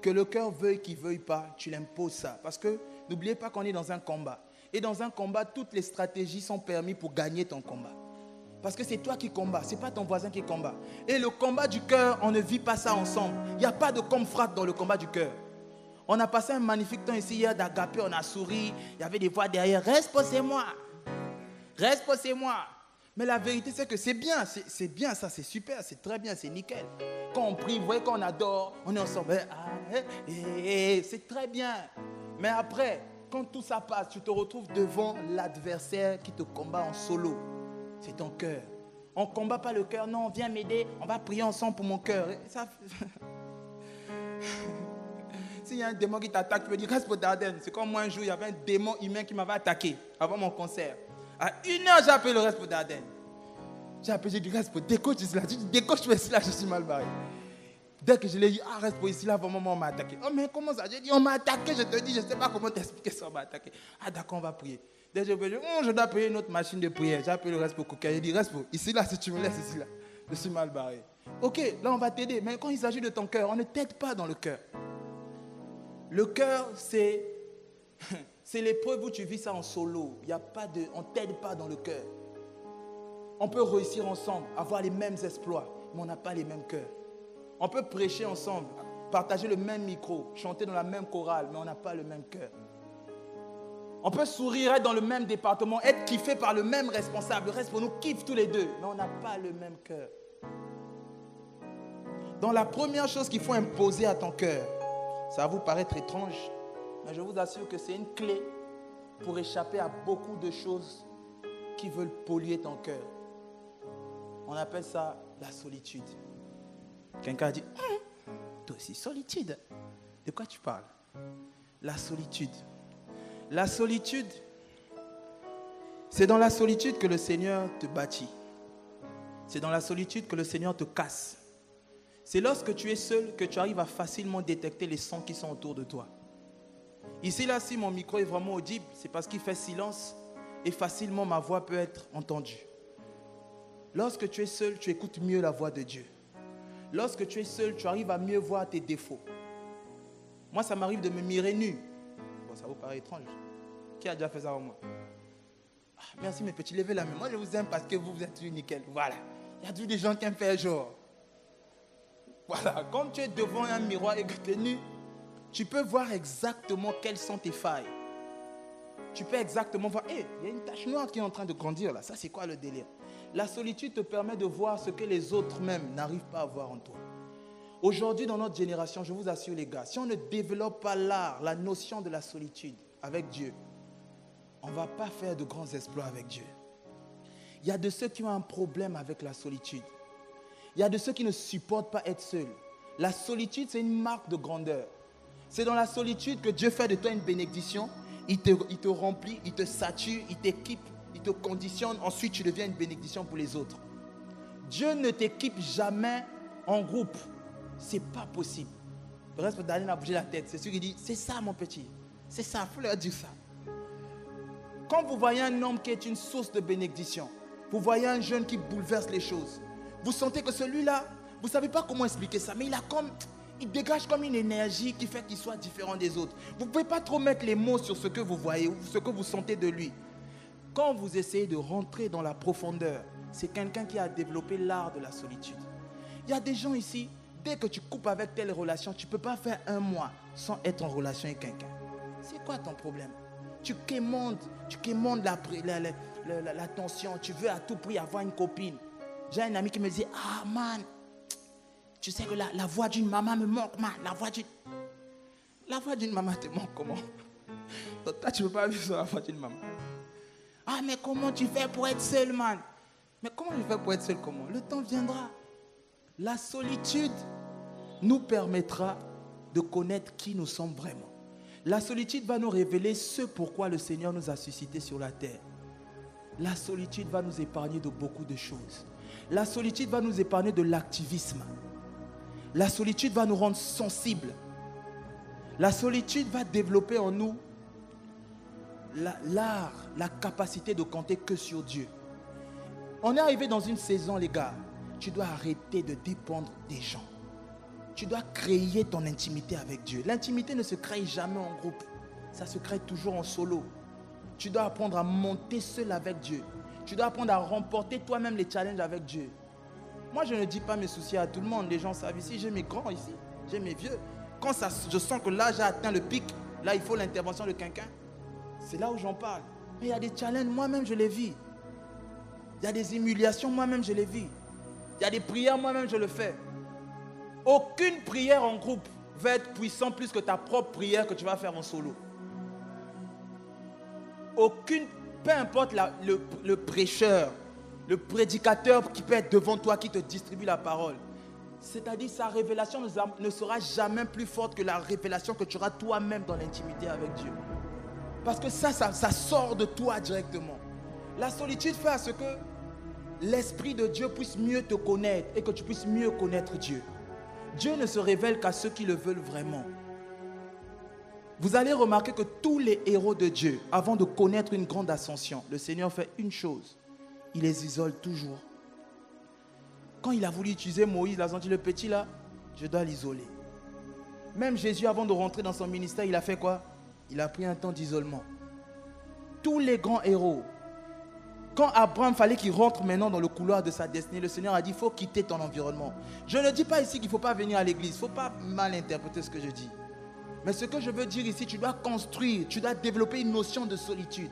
que le cœur veuille qu'il ne veuille pas, tu l'imposes ça. Parce que n'oubliez pas qu'on est dans un combat. Et dans un combat, toutes les stratégies sont permises pour gagner ton combat. Parce que c'est toi qui combats, ce n'est pas ton voisin qui combat. Et le combat du cœur, on ne vit pas ça ensemble. Il n'y a pas de confrate dans le combat du cœur. On a passé un magnifique temps ici hier d'agapé, on a souri, il y avait des voix derrière, reste posez-moi, reste posez-moi. Mais la vérité c'est que c'est bien ça, c'est super, c'est très bien, c'est nickel. Quand on prie, vous voyez, quand on adore, on est ensemble, c'est très bien. Mais après, quand tout ça passe, tu te retrouves devant l'adversaire qui te combat en solo. C'est ton cœur. On ne combat pas le cœur, non, viens m'aider, on va prier ensemble pour mon cœur. Ça... S'il y a un démon qui t'attaque, tu peux dire reste pour Dardenne. C'est comme moi un jour, il y avait un démon humain qui m'avait attaqué avant mon concert. À 1h, j'ai appelé le reste pour Dardenne. J'ai appelé, j'ai dit, reste pour décoche ici là. Tu dis, décoche ici là, je suis mal barré. Dès que je l'ai dit, reste pour ici là, vraiment on m'a attaqué. Oh, mais comment ça? J'ai dit, on m'a attaqué, je te dis, je ne sais pas comment t'expliquer ça, on m'a attaqué. Ah, d'accord, on va prier. Dès que je dois payer une autre machine de prière. J'ai appelé le reste pour coca. J'ai dit, reste pour ici là, si tu me laisses ici là. Je suis mal barré. Ok, là on va t'aider, mais quand il s'agit de ton cœur, on ne t'aide pas dans le cœur. Le cœur, c'est l'épreuve où tu vis ça en solo. On ne t'aide pas dans le cœur. On peut réussir ensemble, avoir les mêmes exploits, mais on n'a pas les mêmes cœurs. On peut prêcher ensemble, partager le même micro, chanter dans la même chorale, mais on n'a pas le même cœur. On peut sourire, être dans le même département, être kiffé par le même responsable. Le reste pour nous kiffe tous les deux, mais on n'a pas le même cœur. Donc la première chose qu'il faut imposer à ton cœur, ça va vous paraître étrange, mais je vous assure que c'est une clé pour échapper à beaucoup de choses qui veulent polluer ton cœur. On appelle ça la solitude. Quelqu'un a dit, toi aussi, solitude. De quoi tu parles? La solitude. La solitude, c'est dans la solitude que le Seigneur te bâtit. C'est dans la solitude que le Seigneur te casse. C'est lorsque tu es seul que tu arrives à facilement détecter les sons qui sont autour de toi. Ici, là, si mon micro est vraiment audible, c'est parce qu'il fait silence et facilement ma voix peut être entendue. Lorsque tu es seul, tu écoutes mieux la voix de Dieu. Lorsque tu es seul, tu arrives à mieux voir tes défauts. Moi, ça m'arrive de me mirer nu. Bon, ça vous paraît étrange. Qui a déjà fait ça avant moi? Merci mes petits, levez la main. Moi, je vous aime parce que vous êtes nickel. Voilà. Il y a toujours des gens qui aiment faire genre. Voilà. Quand tu es devant un miroir et que tu es nu, tu peux voir exactement quelles sont tes failles. Tu peux exactement voir, il y a une tache noire qui est en train de grandir là. Ça, c'est quoi le délire? La solitude te permet de voir ce que les autres même n'arrivent pas à voir en toi. Aujourd'hui, dans notre génération, je vous assure les gars, si on ne développe pas l'art, la notion de la solitude avec Dieu, on ne va pas faire de grands exploits avec Dieu. Il y a de ceux qui ont un problème avec la solitude. Il y a de ceux qui ne supportent pas être seuls. La solitude, c'est une marque de grandeur. C'est dans la solitude que Dieu fait de toi une bénédiction. Il te remplit, il te sature, il t'équipe, il te conditionne. Ensuite, tu deviens une bénédiction pour les autres. Dieu ne t'équipe jamais en groupe. Ce n'est pas possible. Le reste, Daniel a bougé la tête. C'est sûr qu'il dit, c'est ça mon petit. C'est ça, il faut leur dire ça. Quand vous voyez un homme qui est une source de bénédiction, vous voyez un jeune qui bouleverse les choses, vous sentez que celui-là, vous ne savez pas comment expliquer ça, mais il dégage comme une énergie qui fait qu'il soit différent des autres. Vous ne pouvez pas trop mettre les mots sur ce que vous voyez ou ce que vous sentez de lui. Quand vous essayez de rentrer dans la profondeur, c'est quelqu'un qui a développé l'art de la solitude. Il y a des gens ici, dès que tu coupes avec telle relation, tu ne peux pas faire un mois sans être en relation avec quelqu'un. C'est quoi ton problème? Tu quémandes la tension, tu veux à tout prix avoir une copine. J'ai un ami qui me dit, man, tu sais que la voix d'une maman me manque, man. La voix d'une maman te manque comment? Donc toi, tu ne peux pas vivre sur la voix d'une maman. Mais comment tu fais pour être seul, man? Mais comment je fais pour être seul, comment? Le temps viendra. La solitude nous permettra de connaître qui nous sommes vraiment. La solitude va nous révéler ce pourquoi le Seigneur nous a suscités sur la terre. La solitude va nous épargner de beaucoup de choses. La solitude va nous épargner de l'activisme. La solitude va nous rendre sensibles. La solitude va développer en nous l'art, la capacité de compter que sur Dieu. On est arrivé dans une saison, les gars, tu dois arrêter de dépendre des gens. Tu dois créer ton intimité avec Dieu. L'intimité ne se crée jamais en groupe. Ça se crée toujours en solo. Tu dois apprendre à monter seul avec Dieu. Tu dois apprendre à remporter toi-même les challenges avec Dieu. Moi, je ne dis pas mes soucis à tout le monde. Les gens savent ici, j'ai mes grands ici, j'ai mes vieux. Quand je sens que là, j'ai atteint le pic, là, il faut l'intervention de quelqu'un. C'est là où j'en parle. Mais il y a des challenges, moi-même, je les vis. Il y a des humiliations, moi-même, je les vis. Il y a des prières, moi-même, je le fais. Aucune prière en groupe va être puissante plus que ta propre prière que tu vas faire en solo. Peu importe le prêcheur, le prédicateur qui peut être devant toi, qui te distribue la parole. C'est-à-dire sa révélation ne sera jamais plus forte que la révélation que tu auras toi-même dans l'intimité avec Dieu. Parce que ça sort de toi directement. La solitude fait à ce que l'Esprit de Dieu puisse mieux te connaître et que tu puisses mieux connaître Dieu. Dieu ne se révèle qu'à ceux qui le veulent vraiment. Vous allez remarquer que tous les héros de Dieu, avant de connaître une grande ascension, le Seigneur fait une chose. Il les isole toujours. Quand il a voulu utiliser Moïse, il a dit, le petit là, je dois l'isoler. Même Jésus, avant de rentrer dans son ministère, il a fait quoi? Il a pris un temps d'isolement. Tous les grands héros, quand Abraham fallait qu'il rentre maintenant dans le couloir de sa destinée, le Seigneur a dit, il faut quitter ton environnement. Je ne dis pas ici qu'il ne faut pas venir à l'église. Il ne faut pas mal interpréter ce que je dis. Mais ce que je veux dire ici, tu dois construire, tu dois développer une notion de solitude.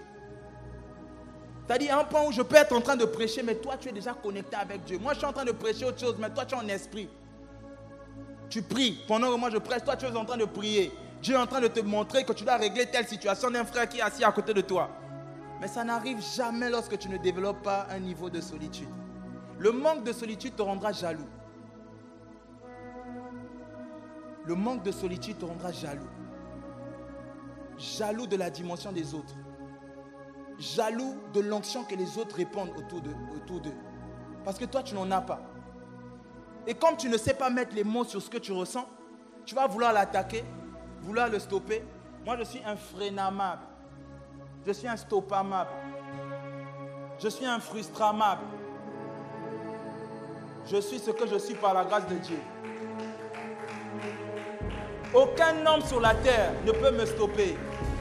C'est-à-dire un point où je peux être en train de prêcher, mais toi tu es déjà connecté avec Dieu. Moi je suis en train de prêcher autre chose, mais toi tu es en esprit. Tu pries, pendant que moi je prêche, toi tu es en train de prier. Dieu est en train de te montrer que tu dois régler telle situation d'un frère qui est assis à côté de toi. Mais ça n'arrive jamais lorsque tu ne développes pas un niveau de solitude. Le manque de solitude te rendra jaloux. Le manque de solitude te rendra jaloux. Jaloux de la dimension des autres. Jaloux de l'onction que les autres répandent autour d'eux. Parce que toi, tu n'en as pas. Et comme tu ne sais pas mettre les mots sur ce que tu ressens, tu vas vouloir l'attaquer, vouloir le stopper. Moi, je suis un freinamable. Je suis un stoppamable. Je suis un frustramable. Je suis ce que je suis par la grâce de Dieu. Aucun homme sur la terre ne peut me stopper,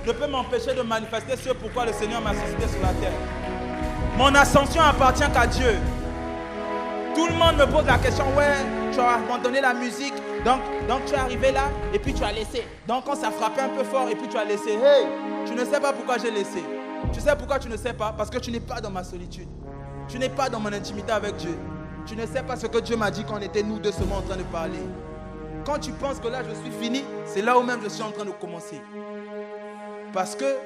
ne peut m'empêcher de manifester ce pourquoi le Seigneur m'a suscité sur la terre. Mon ascension appartient qu'à Dieu. Tout le monde me pose la question, ouais, tu as abandonné la musique, donc tu es arrivé là et puis tu as laissé. Donc quand ça frappait un peu fort et puis tu as laissé. Hey, tu ne sais pas pourquoi j'ai laissé. Tu sais pourquoi tu ne sais pas? Parce que tu n'es pas dans ma solitude. Tu n'es pas dans mon intimité avec Dieu. Tu ne sais pas ce que Dieu m'a dit quand on était nous deux seulement en train de parler. Quand tu penses que là je suis fini, c'est là où même je suis en train de commencer. Parce que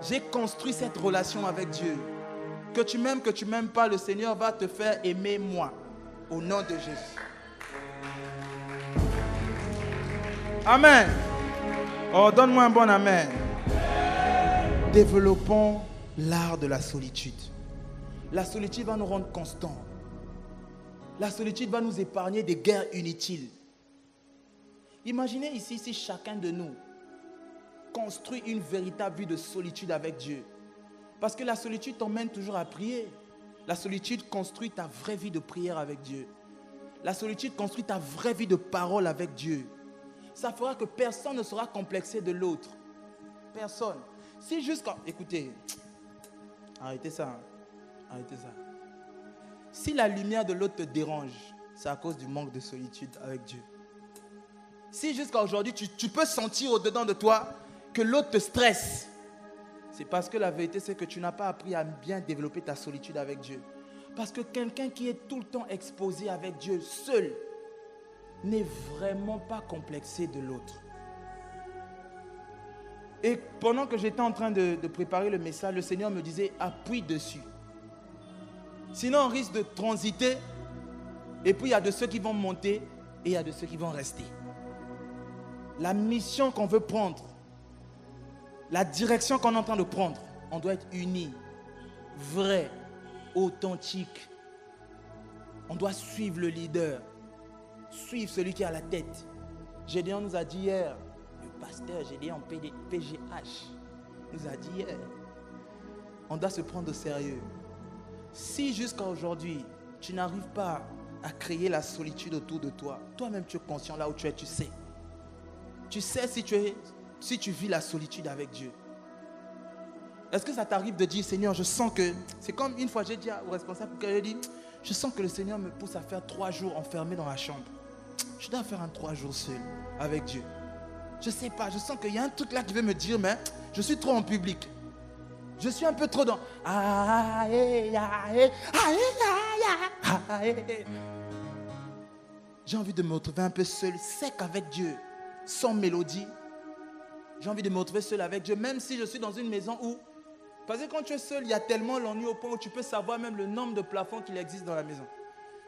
j'ai construit cette relation avec Dieu. Que tu m'aimes pas, le Seigneur va te faire aimer moi. Au nom de Jésus. Amen. Oh, donne-moi un bon amen. Développons l'art de la solitude. La solitude va nous rendre constants. La solitude va nous épargner des guerres inutiles. Imaginez ici si chacun de nous construit une véritable vie de solitude avec Dieu. Parce que la solitude t'emmène toujours à prier. La solitude construit ta vraie vie de prière avec Dieu. La solitude construit ta vraie vie de parole avec Dieu. Ça fera que personne ne sera complexé de l'autre. Personne. Si jusqu'à... Écoutez, arrêtez ça. Arrêtez ça. Si la lumière de l'autre te dérange, c'est à cause du manque de solitude avec Dieu. Si jusqu'à aujourd'hui, tu peux sentir au-dedans de toi que l'autre te stresse, c'est parce que la vérité, c'est que tu n'as pas appris à bien développer ta solitude avec Dieu. Parce que quelqu'un qui est tout le temps exposé avec Dieu seul n'est vraiment pas complexé de l'autre. Et pendant que j'étais en train de préparer le message, le Seigneur me disait, appuie dessus. Sinon, on risque de transiter. Et puis, il y a de ceux qui vont monter et il y a de ceux qui vont rester. La mission qu'on veut prendre, la direction qu'on est en train de prendre, on doit être unis, vrai, authentique. On doit suivre le leader, suivre celui qui est à la tête. Gédéon nous a dit hier, le pasteur Gédéon PGH nous a dit hier, on doit se prendre au sérieux. Si jusqu'à aujourd'hui, tu n'arrives pas à créer la solitude autour de toi, toi-même tu es conscient là où tu es, tu sais. Tu sais si tu vis la solitude avec Dieu. Est-ce que ça t'arrive de dire, Seigneur, je sens que... C'est comme une fois, j'ai dit au responsable, j'ai dit, je sens que le Seigneur me pousse à faire 3 jours enfermé dans la chambre. Je dois faire un 3 jours seul avec Dieu. Je ne sais pas, je sens qu'il y a un truc là qui veut me dire, mais je suis trop en public. Je suis un peu trop dans... J'ai envie de me retrouver un peu seul, sec avec Dieu, sans mélodie. J'ai envie de me retrouver seul avec Dieu, même si je suis dans une maison où... Parce que quand tu es seul, il y a tellement l'ennui au point où tu peux savoir même le nombre de plafonds qu'il existe dans la maison.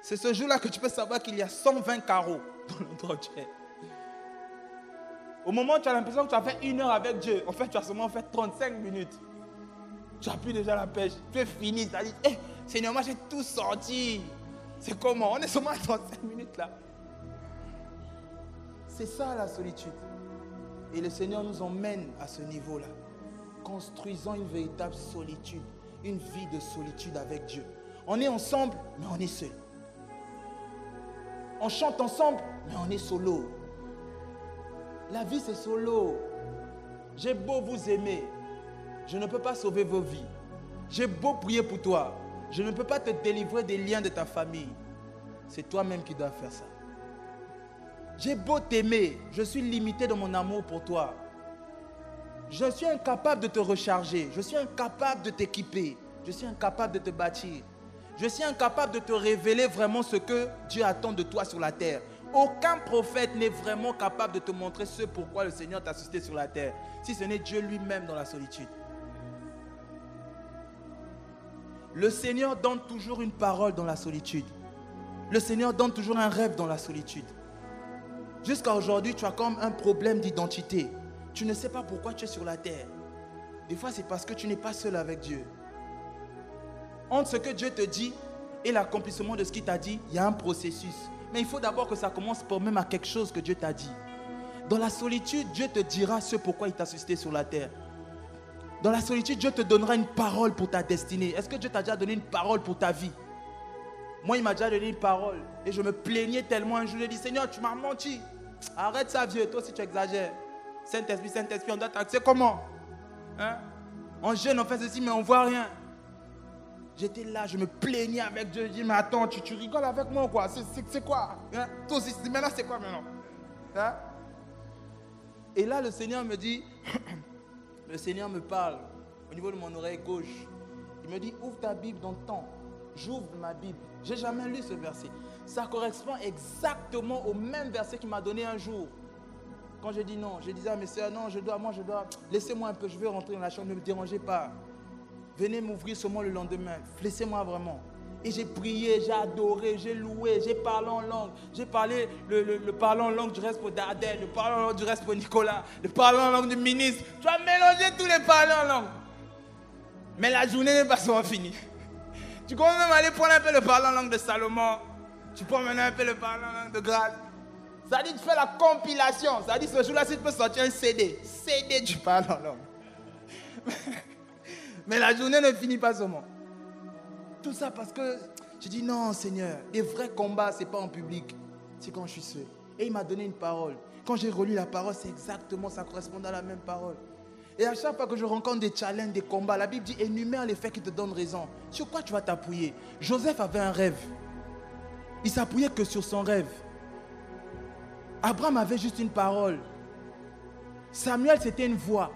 C'est ce jour-là que tu peux savoir qu'il y a 120 carreaux dans l'endroit où tu es. Au moment où tu as l'impression que tu as fait 1 heure avec Dieu, en fait, tu as seulement fait 35 minutes. Tu as plus déjà la pêche, tu es fini. Tu as dit, Seigneur, moi j'ai tout sorti. C'est comment? On est seulement à 35 minutes là. C'est ça la solitude. Et le Seigneur nous emmène à ce niveau-là. Construisant une véritable solitude. Une vie de solitude avec Dieu. On est ensemble, mais on est seul. On chante ensemble, mais on est solo. La vie c'est solo. J'ai beau vous aimer, je ne peux pas sauver vos vies. J'ai beau prier pour toi, je ne peux pas te délivrer des liens de ta famille. C'est toi-même qui dois faire ça. J'ai beau t'aimer, je suis limité dans mon amour pour toi. Je suis incapable de te recharger, je suis incapable de t'équiper, je suis incapable de te bâtir. Je suis incapable de te révéler vraiment ce que Dieu attend de toi sur la terre. Aucun prophète n'est vraiment capable de te montrer ce pourquoi le Seigneur t'a suscité sur la terre, si ce n'est Dieu lui-même dans la solitude. Le Seigneur donne toujours une parole dans la solitude. Le Seigneur donne toujours un rêve dans la solitude. Jusqu'à aujourd'hui, tu as comme un problème d'identité. Tu ne sais pas pourquoi tu es sur la terre. Des fois, c'est parce que tu n'es pas seul avec Dieu. Entre ce que Dieu te dit et l'accomplissement de ce qu'il t'a dit, il y a un processus. Mais il faut d'abord que ça commence par même à quelque chose que Dieu t'a dit. Dans la solitude, Dieu te dira ce pourquoi il t'a suscité sur la terre. Dans la solitude, Dieu te donnera une parole pour ta destinée. Est-ce que Dieu t'a déjà donné une parole pour ta vie? Moi, il m'a déjà donné une parole. Et je me plaignais tellement un jour. Je lui ai dit, Seigneur, tu m'as menti. Arrête ça, vieux. Toi aussi, tu exagères. Saint-Esprit, on doit t'accéder. Comment? Hein? On jeûne, on fait ceci, mais on ne voit rien. J'étais là, je me plaignais avec Dieu. Je dis, mais attends, tu rigoles avec moi ou quoi? C'est quoi? Hein? Toi aussi, maintenant, c'est quoi maintenant? Hein? Et là, le Seigneur me dit, le Seigneur me parle au niveau de mon oreille gauche. Il me dit, ouvre ta Bible dans le temps. J'ouvre ma Bible. Je n'ai jamais lu ce verset. Ça correspond exactement au même verset qu'il m'a donné un jour. Quand je dis non, je disais à mes soeurs, non, je dois, laissez-moi un peu, je veux rentrer dans la chambre, ne me dérangez pas. Venez m'ouvrir seulement le lendemain, laissez-moi vraiment. Et j'ai prié, j'ai adoré, j'ai loué, j'ai parlé en langue. J'ai parlé le parler en langue du reste pour Dardel, le parler en langue du reste pour Nicolas, le parler en langue du ministre. Tu as mélangé tous les parler en langue. Mais la journée n'est pas souvent finie. Tu commences même à aller prendre un peu le parler en langue de Salomon. Tu prends maintenant un peu le parler en langue de Grâce. Ça dit, tu fais la compilation. Ça dit, ce jour-là, si tu peux sortir un CD. CD, tu parles en langue. Mais la journée ne finit pas seulement. Tout ça parce que je dis non, Seigneur, les vrais combats, ce n'est pas en public. C'est quand je suis seul. Et il m'a donné une parole. Quand j'ai relu la parole, c'est exactement, ça correspond à la même parole. Et à chaque fois que je rencontre des challenges, des combats, la Bible dit énumère les faits qui te donnent raison. Sur quoi tu vas t'appuyer? Joseph avait un rêve. Il s'appuyait que sur son rêve. Abraham avait juste une parole. Samuel, c'était une voix.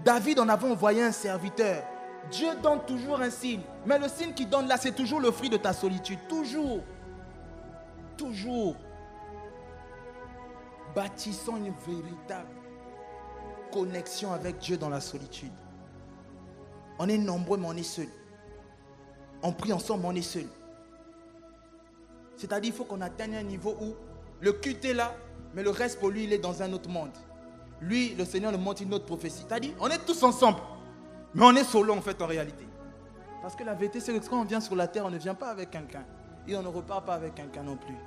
David en avait envoyé un serviteur. Dieu donne toujours un signe. Mais le signe qu'il donne là, c'est toujours le fruit de ta solitude. Toujours. Toujours. Bâtissons une véritable connexion avec Dieu dans la solitude. On est nombreux, mais on est seul. On prie ensemble, mais on est seul. C'est-à-dire qu'il faut qu'on atteigne un niveau où le culte est là, mais le reste pour lui, il est dans un autre monde. Lui, le Seigneur nous montre une autre prophétie. C'est-à-dire, on est tous ensemble, mais on est solo en fait en réalité. Parce que la vérité, c'est que quand on vient sur la terre, on ne vient pas avec quelqu'un. Et on ne repart pas avec quelqu'un non plus.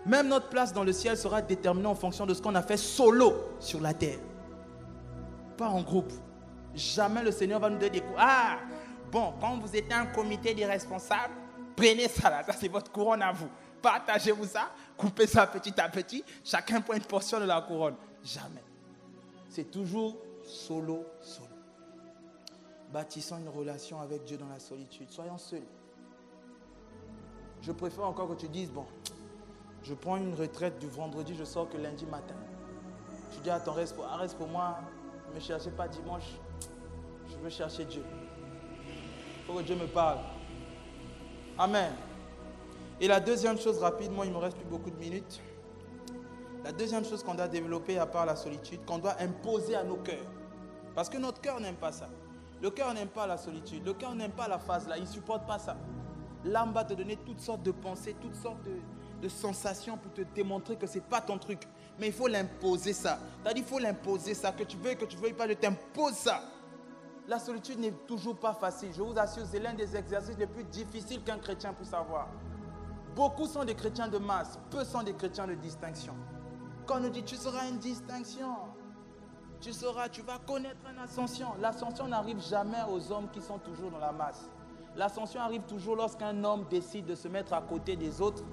Même notre place dans le ciel sera déterminée en fonction de ce qu'on a fait solo sur la terre. Pas en groupe. Jamais le Seigneur va nous donner des coups. Ah, bon, quand vous êtes un comité des responsables, prenez ça là, ça c'est votre couronne à vous. Partagez-vous ça, coupez ça petit à petit, chacun prend une portion de la couronne. Jamais. C'est toujours solo. Bâtissons une relation avec Dieu dans la solitude. Soyons seuls. Je préfère encore que tu dises, bon, je prends une retraite du vendredi, je sors que lundi matin. Tu dis, attends, reste pour moi, ne me cherchez pas dimanche, je veux chercher Dieu. Il faut que Dieu me parle. Amen. Et la deuxième chose, rapidement, il ne me reste plus beaucoup de minutes. La deuxième chose qu'on doit développer à part la solitude, qu'on doit imposer à nos cœurs. Parce que notre cœur n'aime pas ça. Le cœur n'aime pas la solitude. Le cœur n'aime pas la phase là. Il ne supporte pas ça. L'âme va te donner toutes sortes de pensées, toutes sortes de sensations pour te démontrer que ce n'est pas ton truc. Mais il faut l'imposer ça. C'est-à-dire qu'il faut l'imposer ça. Que tu veuilles pas, je t'impose ça. la solitude n'est toujours pas facile. Je vous assure, c'est l'un des exercices les plus difficiles qu'un chrétien puisse avoir. Beaucoup sont des chrétiens de masse, peu sont des chrétiens de distinction. Quand on nous dit, tu seras une distinction, tu vas connaître une ascension. L'ascension n'arrive jamais aux hommes qui sont toujours dans la masse. L'ascension arrive toujours lorsqu'un homme décide de se mettre à côté des autres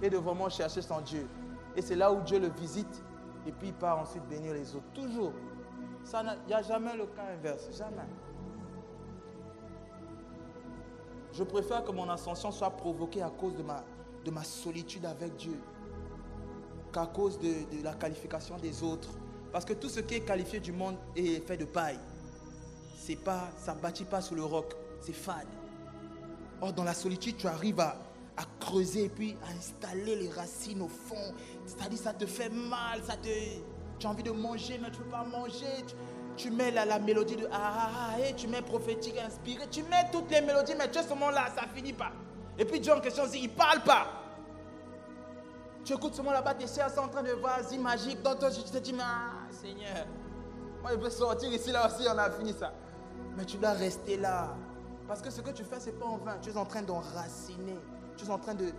et de vraiment chercher son Dieu. Et c'est là où Dieu le visite et puis il part ensuite bénir les autres. Toujours. Il n'y a jamais le cas inverse. Jamais. Je préfère que mon ascension soit provoquée à cause de ma solitude avec Dieu qu'à cause de la qualification des autres. Parce que tout ce qui est qualifié du monde est fait de paille. Ça ne bâtit pas sous le roc. C'est fade. Or, dans la solitude, tu arrives à creuser et puis à installer les racines au fond. C'est-à-dire, ça te fait mal. Tu as envie de manger, mais tu ne peux pas manger. Tu mets la mélodie de et tu mets prophétique, inspiré. Tu mets toutes les mélodies, mais tu es seulement là, ça ne finit pas. Et puis Dieu en question, il ne parle pas. Tu écoutes seulement là-bas, tes chers sont en train de voir des magiques. Dans toi, tu te dis, mais Seigneur, moi je peux sortir ici, là aussi, on a fini ça. Mais tu dois rester là. Parce que ce que tu fais, ce n'est pas en vain. Tu es en train d'enraciner. Tu es en train de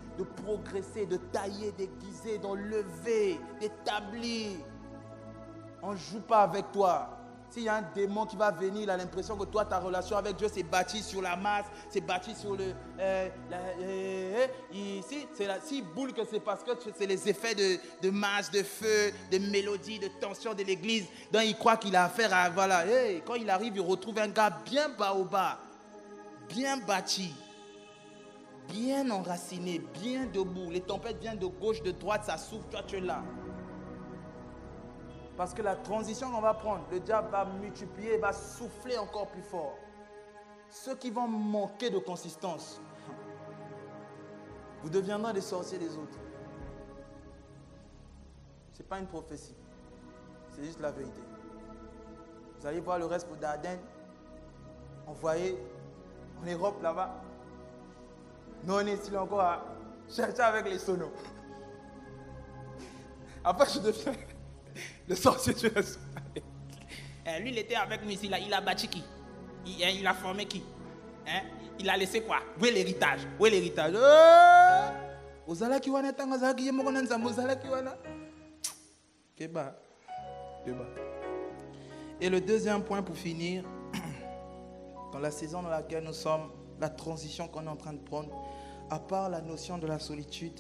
progresser, de tailler, d'aiguiser, d'enlever, d'établir. On ne joue pas avec toi. S'il y a un démon qui va venir, il a l'impression que toi, ta relation avec Dieu, c'est bâti sur la masse, c'est bâti sur le... S'il boule, que c'est parce que c'est les effets de masse, de feu, de mélodie, de tension de l'église. Donc, il croit qu'il a affaire à... Voilà. Quand il arrive, il retrouve un gars bien baobab, bien bâti, bien enraciné, bien debout. Les tempêtes viennent de gauche, de droite, ça souffle, toi, tu es là. Parce que la transition qu'on va prendre, le diable va multiplier, va souffler encore plus fort. Ceux qui vont manquer de consistance, vous deviendrez des sorciers des autres. Ce n'est pas une prophétie. C'est juste la vérité. Vous allez voir le reste pour Darden, envoyé en Europe là-bas. Nous, on est ici encore à chercher avec les sonos. Après, je deviens... le sorcier de la soirée. Lui, il était avec nous ici, là. Il a bâti qui? Il a formé qui? Il a laissé quoi? Où est l'héritage? Où est l'héritage? Ozala kiwana tanga za kiye moko nanza mozala kiwana. Keba. Et le deuxième point pour finir, dans la saison dans laquelle nous sommes, la transition qu'on est en train de prendre, à part la notion de la solitude,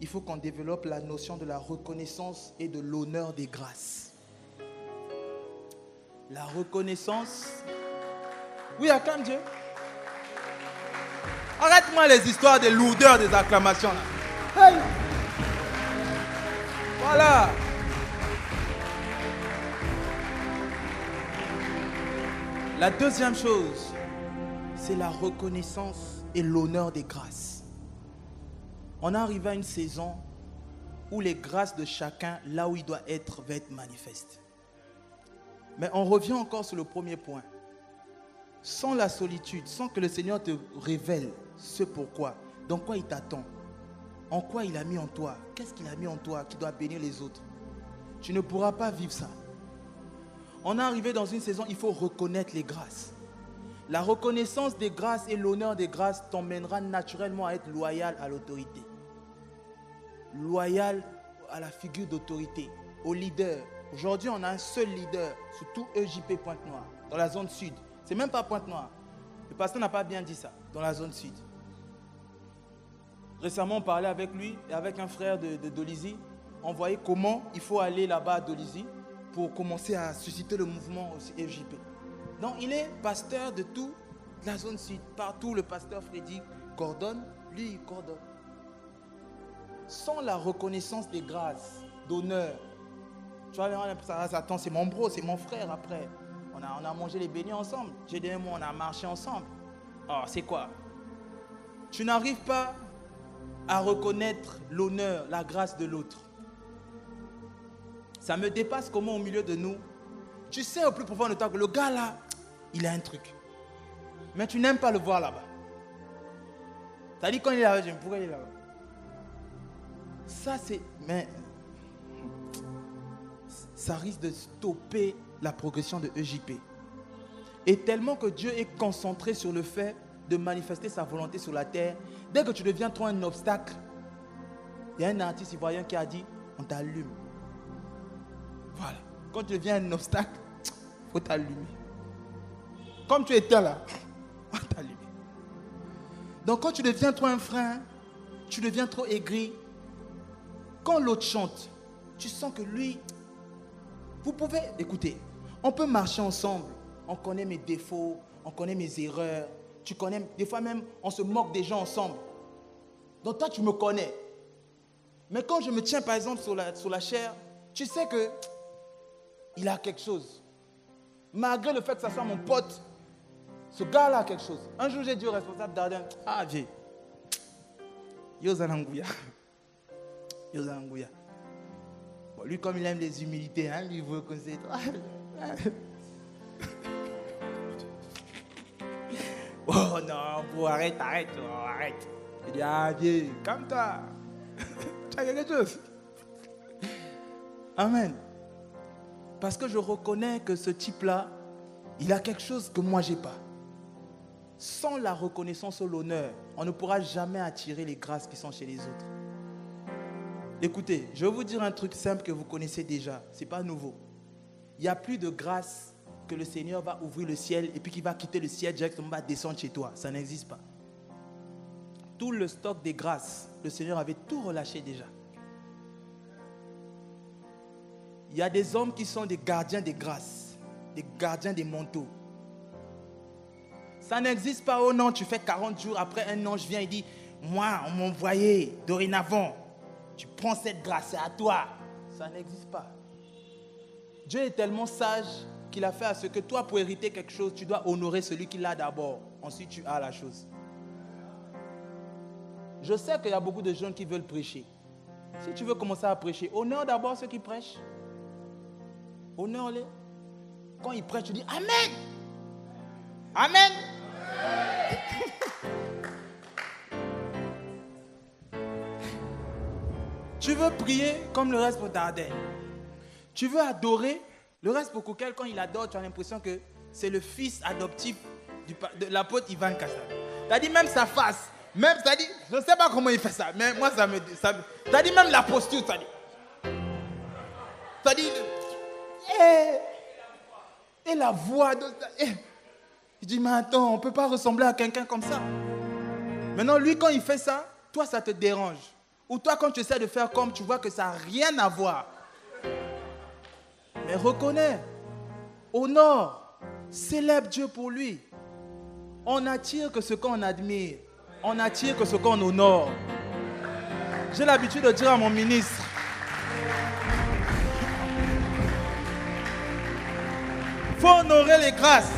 il faut qu'on développe la notion de la reconnaissance et de l'honneur des grâces. La reconnaissance. Oui, acclame Dieu. Arrête-moi les histoires de lourdeur des acclamations là. Hey. Voilà. La deuxième chose, c'est la reconnaissance et l'honneur des grâces. On est arrivé à une saison où les grâces de chacun, là où il doit être, va être manifestes. Mais on revient encore sur le premier point. Sans la solitude, sans que le Seigneur te révèle ce pourquoi, dans quoi il t'attend, en quoi il a mis en toi, qu'est-ce qu'il a mis en toi qui doit bénir les autres, tu ne pourras pas vivre ça. On est arrivé dans une saison, il faut reconnaître les grâces. La reconnaissance des grâces et l'honneur des grâces t'emmènera naturellement à être loyal à l'autorité. Loyal à la figure d'autorité, au leader. Aujourd'hui, on a un seul leader, surtout EJP Pointe-Noire, dans la zone sud. C'est même pas Pointe-Noire. Le pasteur n'a pas bien dit ça, dans la zone sud. Récemment, on parlait avec lui et avec un frère de Dolisie. On voyait comment il faut aller là-bas à Dolisie pour commencer à susciter le mouvement aussi EJP. Donc, il est pasteur de toute la zone sud. Partout, le pasteur Freddy coordonne, lui, il coordonne. Sans la reconnaissance des grâces, d'honneur, tu vois, attends, c'est mon bro, c'est mon frère après. On a mangé les bénis ensemble. J'ai donné moi, on a marché ensemble. Oh, c'est quoi? Tu n'arrives pas à reconnaître l'honneur, la grâce de l'autre. Ça me dépasse comment au milieu de nous, tu sais au plus profond de toi que le gars là, il a un truc. Mais tu n'aimes pas le voir là-bas. Ça dit quand il est là-bas, je me dis pourquoi il est là-bas. Ça c'est... Mais ça risque de stopper la progression de EJP. Et tellement que Dieu est concentré sur le fait de manifester sa volonté sur la terre, dès que tu deviens trop un obstacle, il y a un artiste ivoirien qui a dit, on t'allume. Voilà. Quand tu deviens un obstacle, il faut t'allumer. Comme tu étais là, on va t'allumer. Donc quand tu deviens trop un frein, tu deviens trop aigri, quand l'autre chante, tu sens que lui, vous pouvez, écoutez, on peut marcher ensemble, on connaît mes défauts, on connaît mes erreurs, tu connais, des fois même, on se moque des gens ensemble. Donc toi, tu me connais. Mais quand je me tiens par exemple sur la chair, tu sais que il a quelque chose. Malgré le fait que ça soit mon pote, ce gars-là a quelque chose. Un jour, j'ai dit au responsable d'Arden, ah vieux, Yozanangouya. Yozanangouya. Bon, lui, comme il aime les humilités, hein, lui, il veut que c'est... Oh non, bon, arrête. Il dit, ah vieux, calme-toi. Tu as quelque chose. Amen. Parce que je reconnais que ce type-là, il a quelque chose que moi, je n'ai pas. Sans la reconnaissance ou l'honneur, on ne pourra jamais attirer les grâces qui sont chez les autres. Écoutez, je vais vous dire un truc simple que vous connaissez déjà. Ce n'est pas nouveau. Il n'y a plus de grâce que le Seigneur va ouvrir le ciel et puis qu'il va quitter le ciel directement, va descendre chez toi. Ça n'existe pas. Tout le stock des grâces, le Seigneur avait tout relâché déjà. Il y a des hommes qui sont des gardiens des grâces, des gardiens des manteaux. Ça n'existe pas. Oh non, tu fais 40 jours, après un ange vient et dit, moi, on m'a envoyé dorénavant. Tu prends cette grâce, c'est à toi. Ça n'existe pas. Dieu est tellement sage qu'il a fait à ce que toi, pour hériter quelque chose, tu dois honorer celui qui l'a d'abord. Ensuite, tu as la chose. Je sais qu'il y a beaucoup de gens qui veulent prêcher. Si tu veux commencer à prêcher, honore d'abord ceux qui prêchent. Honore-les. Quand ils prêchent, tu dis Amen. Amen. Tu veux prier comme le reste pour Dardenne. Tu veux adorer. Le reste pour Koukel, quand il adore, tu as l'impression que c'est le fils adoptif de l'apôtre Ivan Kassab. T'as dit même sa face. Même, ça dit, je ne sais pas comment il fait ça, mais moi ça me dit même la posture, ça dit. Ça dit, et la voix. Je dis, mais attends, on ne peut pas ressembler à quelqu'un comme ça. Maintenant, lui, quand il fait ça, toi, ça te dérange. Ou toi, quand tu essaies de faire comme, tu vois que ça n'a rien à voir. Mais reconnais, honore, célèbre Dieu pour lui. On n'attire que ce qu'on admire. On n'attire que ce qu'on honore. J'ai l'habitude de dire à mon ministre, il faut honorer les grâces.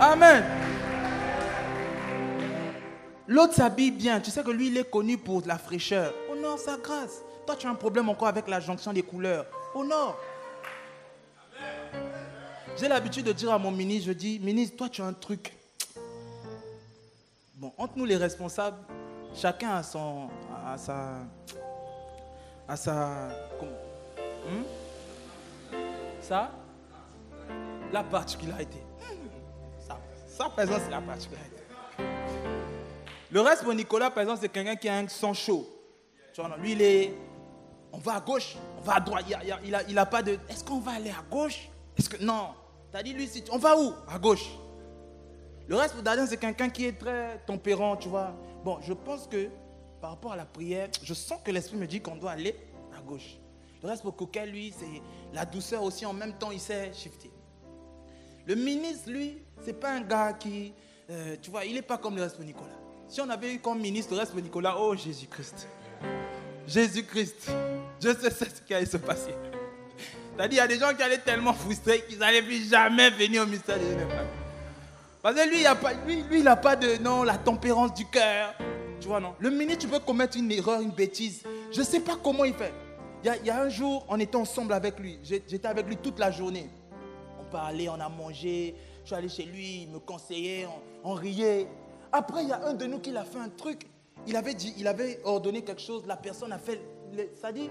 Amen. L'autre s'habille bien. Tu sais que lui, il est connu pour de la fraîcheur. Honore sa grâce. Toi, tu as un problème encore avec la jonction des couleurs. Honore. J'ai l'habitude de dire à mon ministre, je dis, ministre, toi, tu as un truc. Bon, entre nous les responsables, chacun a la particularité. Ça, par exemple, c'est la particularité. Le reste pour Nicolas, par exemple, c'est quelqu'un qui a un sang chaud. Tu vois, lui, on va à gauche, on va à droite. Il a pas de... Est-ce qu'on va aller à gauche? Non. T'as dit, lui, on va où? À gauche. Le reste pour Darden, c'est quelqu'un qui est très tempérant, tu vois. Bon, je pense que par rapport à la prière, je sens que l'esprit me dit qu'on doit aller à gauche. Le reste pour Coquel, lui, c'est la douceur aussi. En même temps, il sait shifter. Le ministre, lui, c'est pas un gars qui... tu vois, il n'est pas comme le reste pour Nicolas. Si on avait eu comme ministre le reste pour Nicolas, oh Jésus-Christ. Jésus-Christ. Je sais ce qui allait se passer. C'est-à-dire, il y a des gens qui allaient tellement frustrés qu'ils n'allaient plus jamais venir au ministère des Jeunes. Parce que lui, il n'a pas de... Non, la tempérance du cœur. Tu vois, non. Le ministre, tu peux commettre une erreur, une bêtise. Je ne sais pas comment il fait. Il y a un jour, on était ensemble avec lui. J'étais avec lui toute la journée. On parlait, on a mangé. Je suis allé chez lui, il me conseillait, on riait. Après, il y a un de nous qui a fait un truc. Il avait ordonné quelque chose. La personne a fait... Ça dit,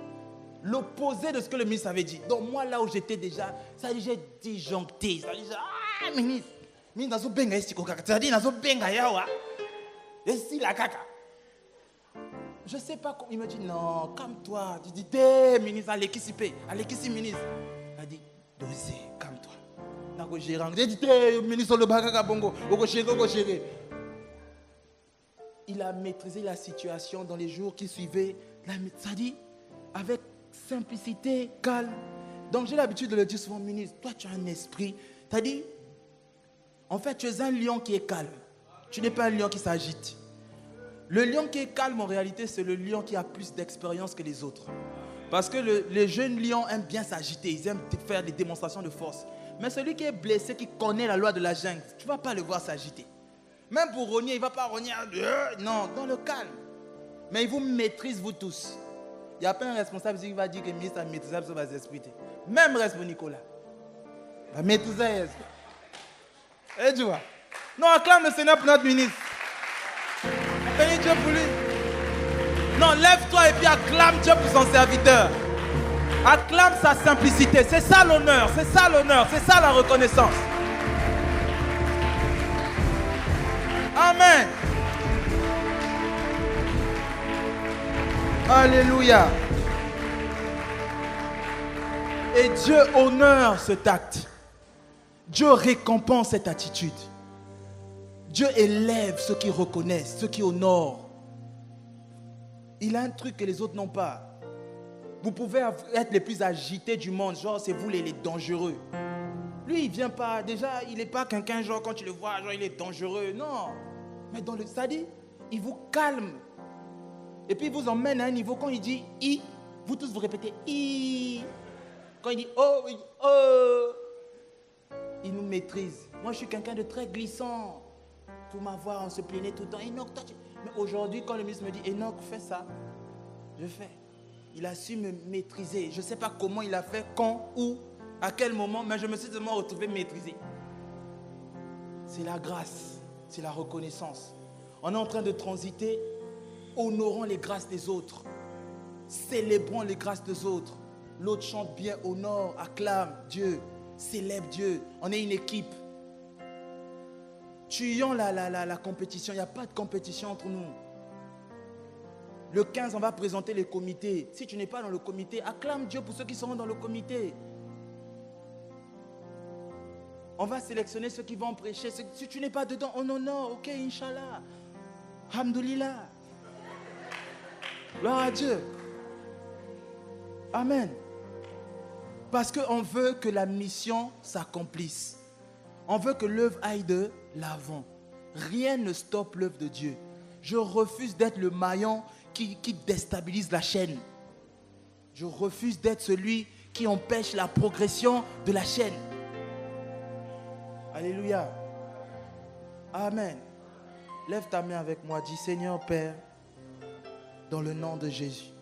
l'opposé de ce que le ministre avait dit. Donc moi, là où j'étais déjà, ça dit, j'ai disjoncté. Ça dit, ah, ministre, nazo benga ici, ça dit, nazo benga yawa. Ici, la caca. Je ne sais pas comment. Il me dit, non, calme-toi. Tu dis, ministre, allez, qui s'y paie? Allez, qui s'y ministre? Il a dit, dosé, calme-toi. J'ai dit, ministre, le bagaga bongo, gérer. Il a maîtrisé la situation dans les jours qui suivaient. Ça dit, avec simplicité, calme. Donc j'ai l'habitude de le dire souvent, ministre, toi tu as un esprit. T'as dit, en fait, tu es un lion qui est calme. Tu n'es pas un lion qui s'agite. Le lion qui est calme, en réalité, c'est le lion qui a plus d'expérience que les autres. Parce que les jeunes lions aiment bien s'agiter, ils aiment faire des démonstrations de force. Mais celui qui est blessé, qui connaît la loi de la jungle, tu ne vas pas le voir s'agiter. Même pour rogner, il ne va pas rogner. Non, dans le calme. Mais il vous maîtrise, vous tous. Il n'y a pas un responsable qui va dire que le ministre a maîtrisé sur vos esprits. Même responsable Nicolas. Il a maîtrisé l'esprit. Et tu vois. Non, acclame le Seigneur pour notre ministre. Bénis Dieu pour lui. Non, lève-toi et puis acclame Dieu pour son serviteur. Acclame sa simplicité. C'est ça l'honneur, c'est ça l'honneur, c'est ça la reconnaissance. Amen. Alléluia. Et Dieu honore cet acte. Dieu récompense cette attitude. Dieu élève ceux qui reconnaissent, ceux qui honorent. Il a un truc que les autres n'ont pas. Vous pouvez être les plus agités du monde, genre c'est vous les dangereux. Lui, il ne vient pas, déjà, il n'est pas quelqu'un, genre quand tu le vois, genre il est dangereux. Non. Mais dans le sadi, il vous calme. Et puis il vous emmène à un niveau, quand il dit « I », vous tous vous répétez « I ». Quand il dit « Oh », il dit « Oh ». Il nous maîtrise. Moi, je suis quelqu'un de très glissant. Pour m'avoir, on se plaignait tout le temps. Enoch, toi, mais aujourd'hui, quand le ministre me dit Enoch, fais ça, je fais. Il a su me maîtriser. Je ne sais pas comment il a fait, quand, où, à quel moment, mais je me suis seulement retrouvé maîtrisé. C'est la grâce, c'est la reconnaissance. On est en train de transiter, honorons les grâces des autres, célébrons les grâces des autres. L'autre chante bien, honore, acclame Dieu, célèbre Dieu. On est une équipe. Tuons la compétition. Il n'y a pas de compétition entre nous. Le 15, on va présenter les comités. Si tu n'es pas dans le comité, acclame Dieu pour ceux qui seront dans le comité. On va sélectionner ceux qui vont prêcher. Si tu n'es pas dedans, on honore. Ok, Inch'Allah. Alhamdoulilah. Gloire à Dieu. Amen. Parce qu'on veut que la mission s'accomplisse. On veut que l'œuvre aille de l'avant. Rien ne stoppe l'œuvre de Dieu. Je refuse d'être le maillon qui déstabilise la chaîne. Je refuse d'être celui qui empêche la progression de la chaîne. Alléluia. Amen. Lève ta main avec moi. Dis Seigneur Père, dans le nom de Jésus,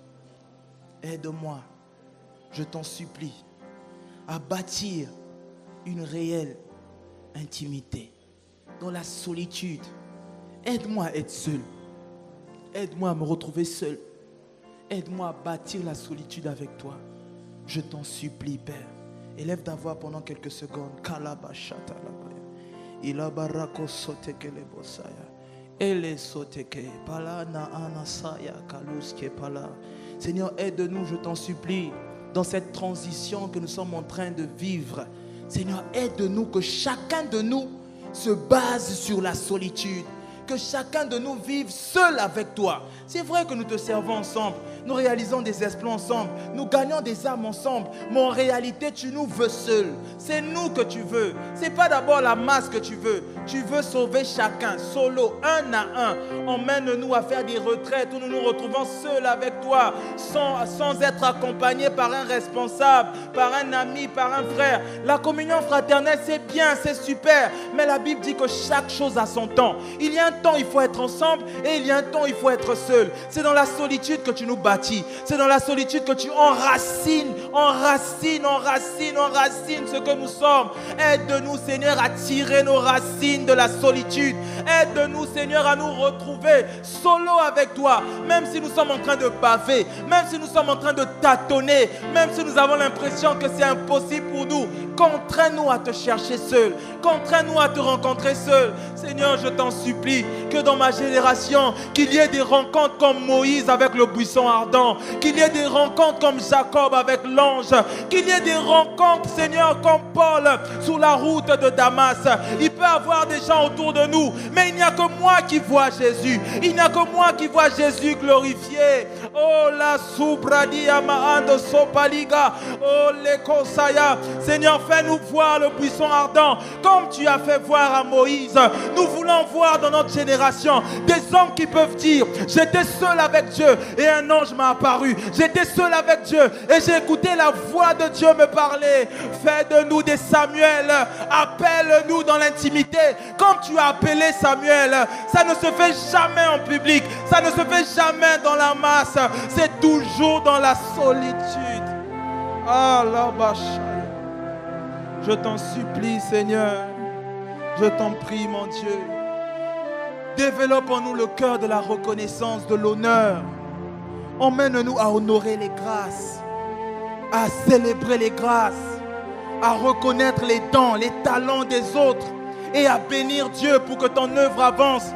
aide-moi, je t'en supplie, à bâtir une réelle intimité dans la solitude. Aide-moi à être seul. Aide-moi à me retrouver seul. Aide-moi à bâtir la solitude avec toi. Je t'en supplie, Père. Élève ta voix pendant quelques secondes. Seigneur, aide-nous, je t'en supplie, dans cette transition que nous sommes en train de vivre. Seigneur, aide-nous, que chacun de nous se base sur la solitude. Que chacun de nous vive seul avec toi. C'est vrai que nous te servons ensemble. Nous réalisons des exploits ensemble. Nous gagnons des âmes ensemble. Mais en réalité, tu nous veux seuls. C'est nous que tu veux. Ce n'est pas d'abord la masse que tu veux. Tu veux sauver chacun, solo, un à un. Emmène-nous à faire des retraites où nous nous retrouvons seuls avec toi, sans être accompagnés par un responsable, par un ami, par un frère. La communion fraternelle, c'est bien, c'est super. Mais la Bible dit que chaque chose a son temps. Il y a un temps, il faut être ensemble, et il y a un temps, il faut être seul. C'est dans la solitude que tu nous bâtis. C'est dans la solitude que tu enracines ce que nous sommes. Aide-nous, Seigneur, à tirer nos racines de la solitude. Aide-nous, Seigneur, à nous retrouver solo avec toi. Même si nous sommes en train de baver, même si nous sommes en train de tâtonner, même si nous avons l'impression que c'est impossible pour nous, contrains-nous à te chercher seul. Contrains-nous à te rencontrer seul. Seigneur, je t'en supplie que dans ma génération, qu'il y ait des rencontres comme Moïse avec le buisson ardent, qu'il y ait des rencontres comme Jacob avec l'ange, qu'il y ait des rencontres, Seigneur, comme Paul sur la route de Damas. Il peut y avoir des gens autour de nous, mais il n'y a que moi qui vois Jésus. Il n'y a que moi qui vois Jésus glorifié. Oh la subradia maando sopaliga. Oh lekosaya. Seigneur, fais-nous voir le buisson ardent comme tu as fait voir à Moïse. Nous voulons voir dans notre génération des hommes qui peuvent dire: j'étais seul avec Dieu et un ange m'a apparu. J'étais seul avec Dieu et j'ai écouté la voix de Dieu me parler. Fais de nous des Samuel. Appelle-nous dans l'intimité comme tu as appelé Samuel. Ça ne se fait jamais en public. Ça ne se fait jamais dans la masse. C'est toujours dans la solitude. Ah la bâche. Je t'en supplie, Seigneur. Je t'en prie, mon Dieu. Développe en nous le cœur de la reconnaissance, de l'honneur. Emmène-nous à honorer les grâces, à célébrer les grâces, à reconnaître les dons, les talents des autres et à bénir Dieu pour que ton œuvre avance.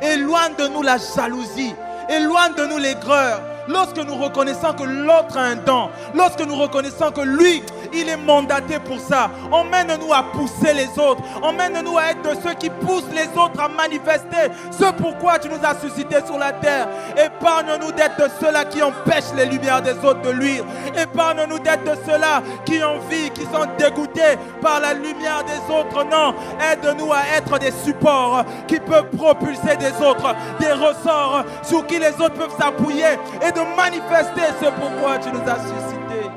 Éloigne de nous la jalousie, éloigne de nous l'aigreur. Lorsque nous reconnaissons que l'autre a un don, lorsque nous reconnaissons que lui, il est mandaté pour ça, emmène-nous à pousser les autres, emmène-nous à être de ceux qui poussent les autres à manifester ce pourquoi tu nous as suscités sur la terre. Épargne-nous d'être de ceux-là qui empêchent les lumières des autres de luire. Épargne-nous d'être de ceux-là qui envient, qui sont dégoûtés par la lumière des autres. Non, aide-nous à être des supports qui peuvent propulser des autres, des ressorts sur qui les autres peuvent s'appuyer et de manifester ce pourquoi tu nous as suscités.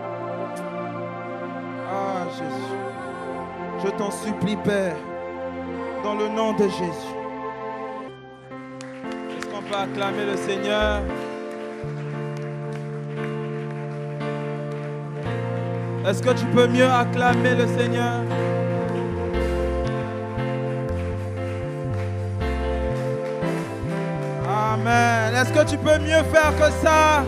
Ah Jésus, je t'en supplie, Père, dans le nom de Jésus. Est-ce qu'on peut acclamer le Seigneur? Est-ce que tu peux mieux acclamer le Seigneur? Amen. Est-ce que tu peux mieux faire que ça?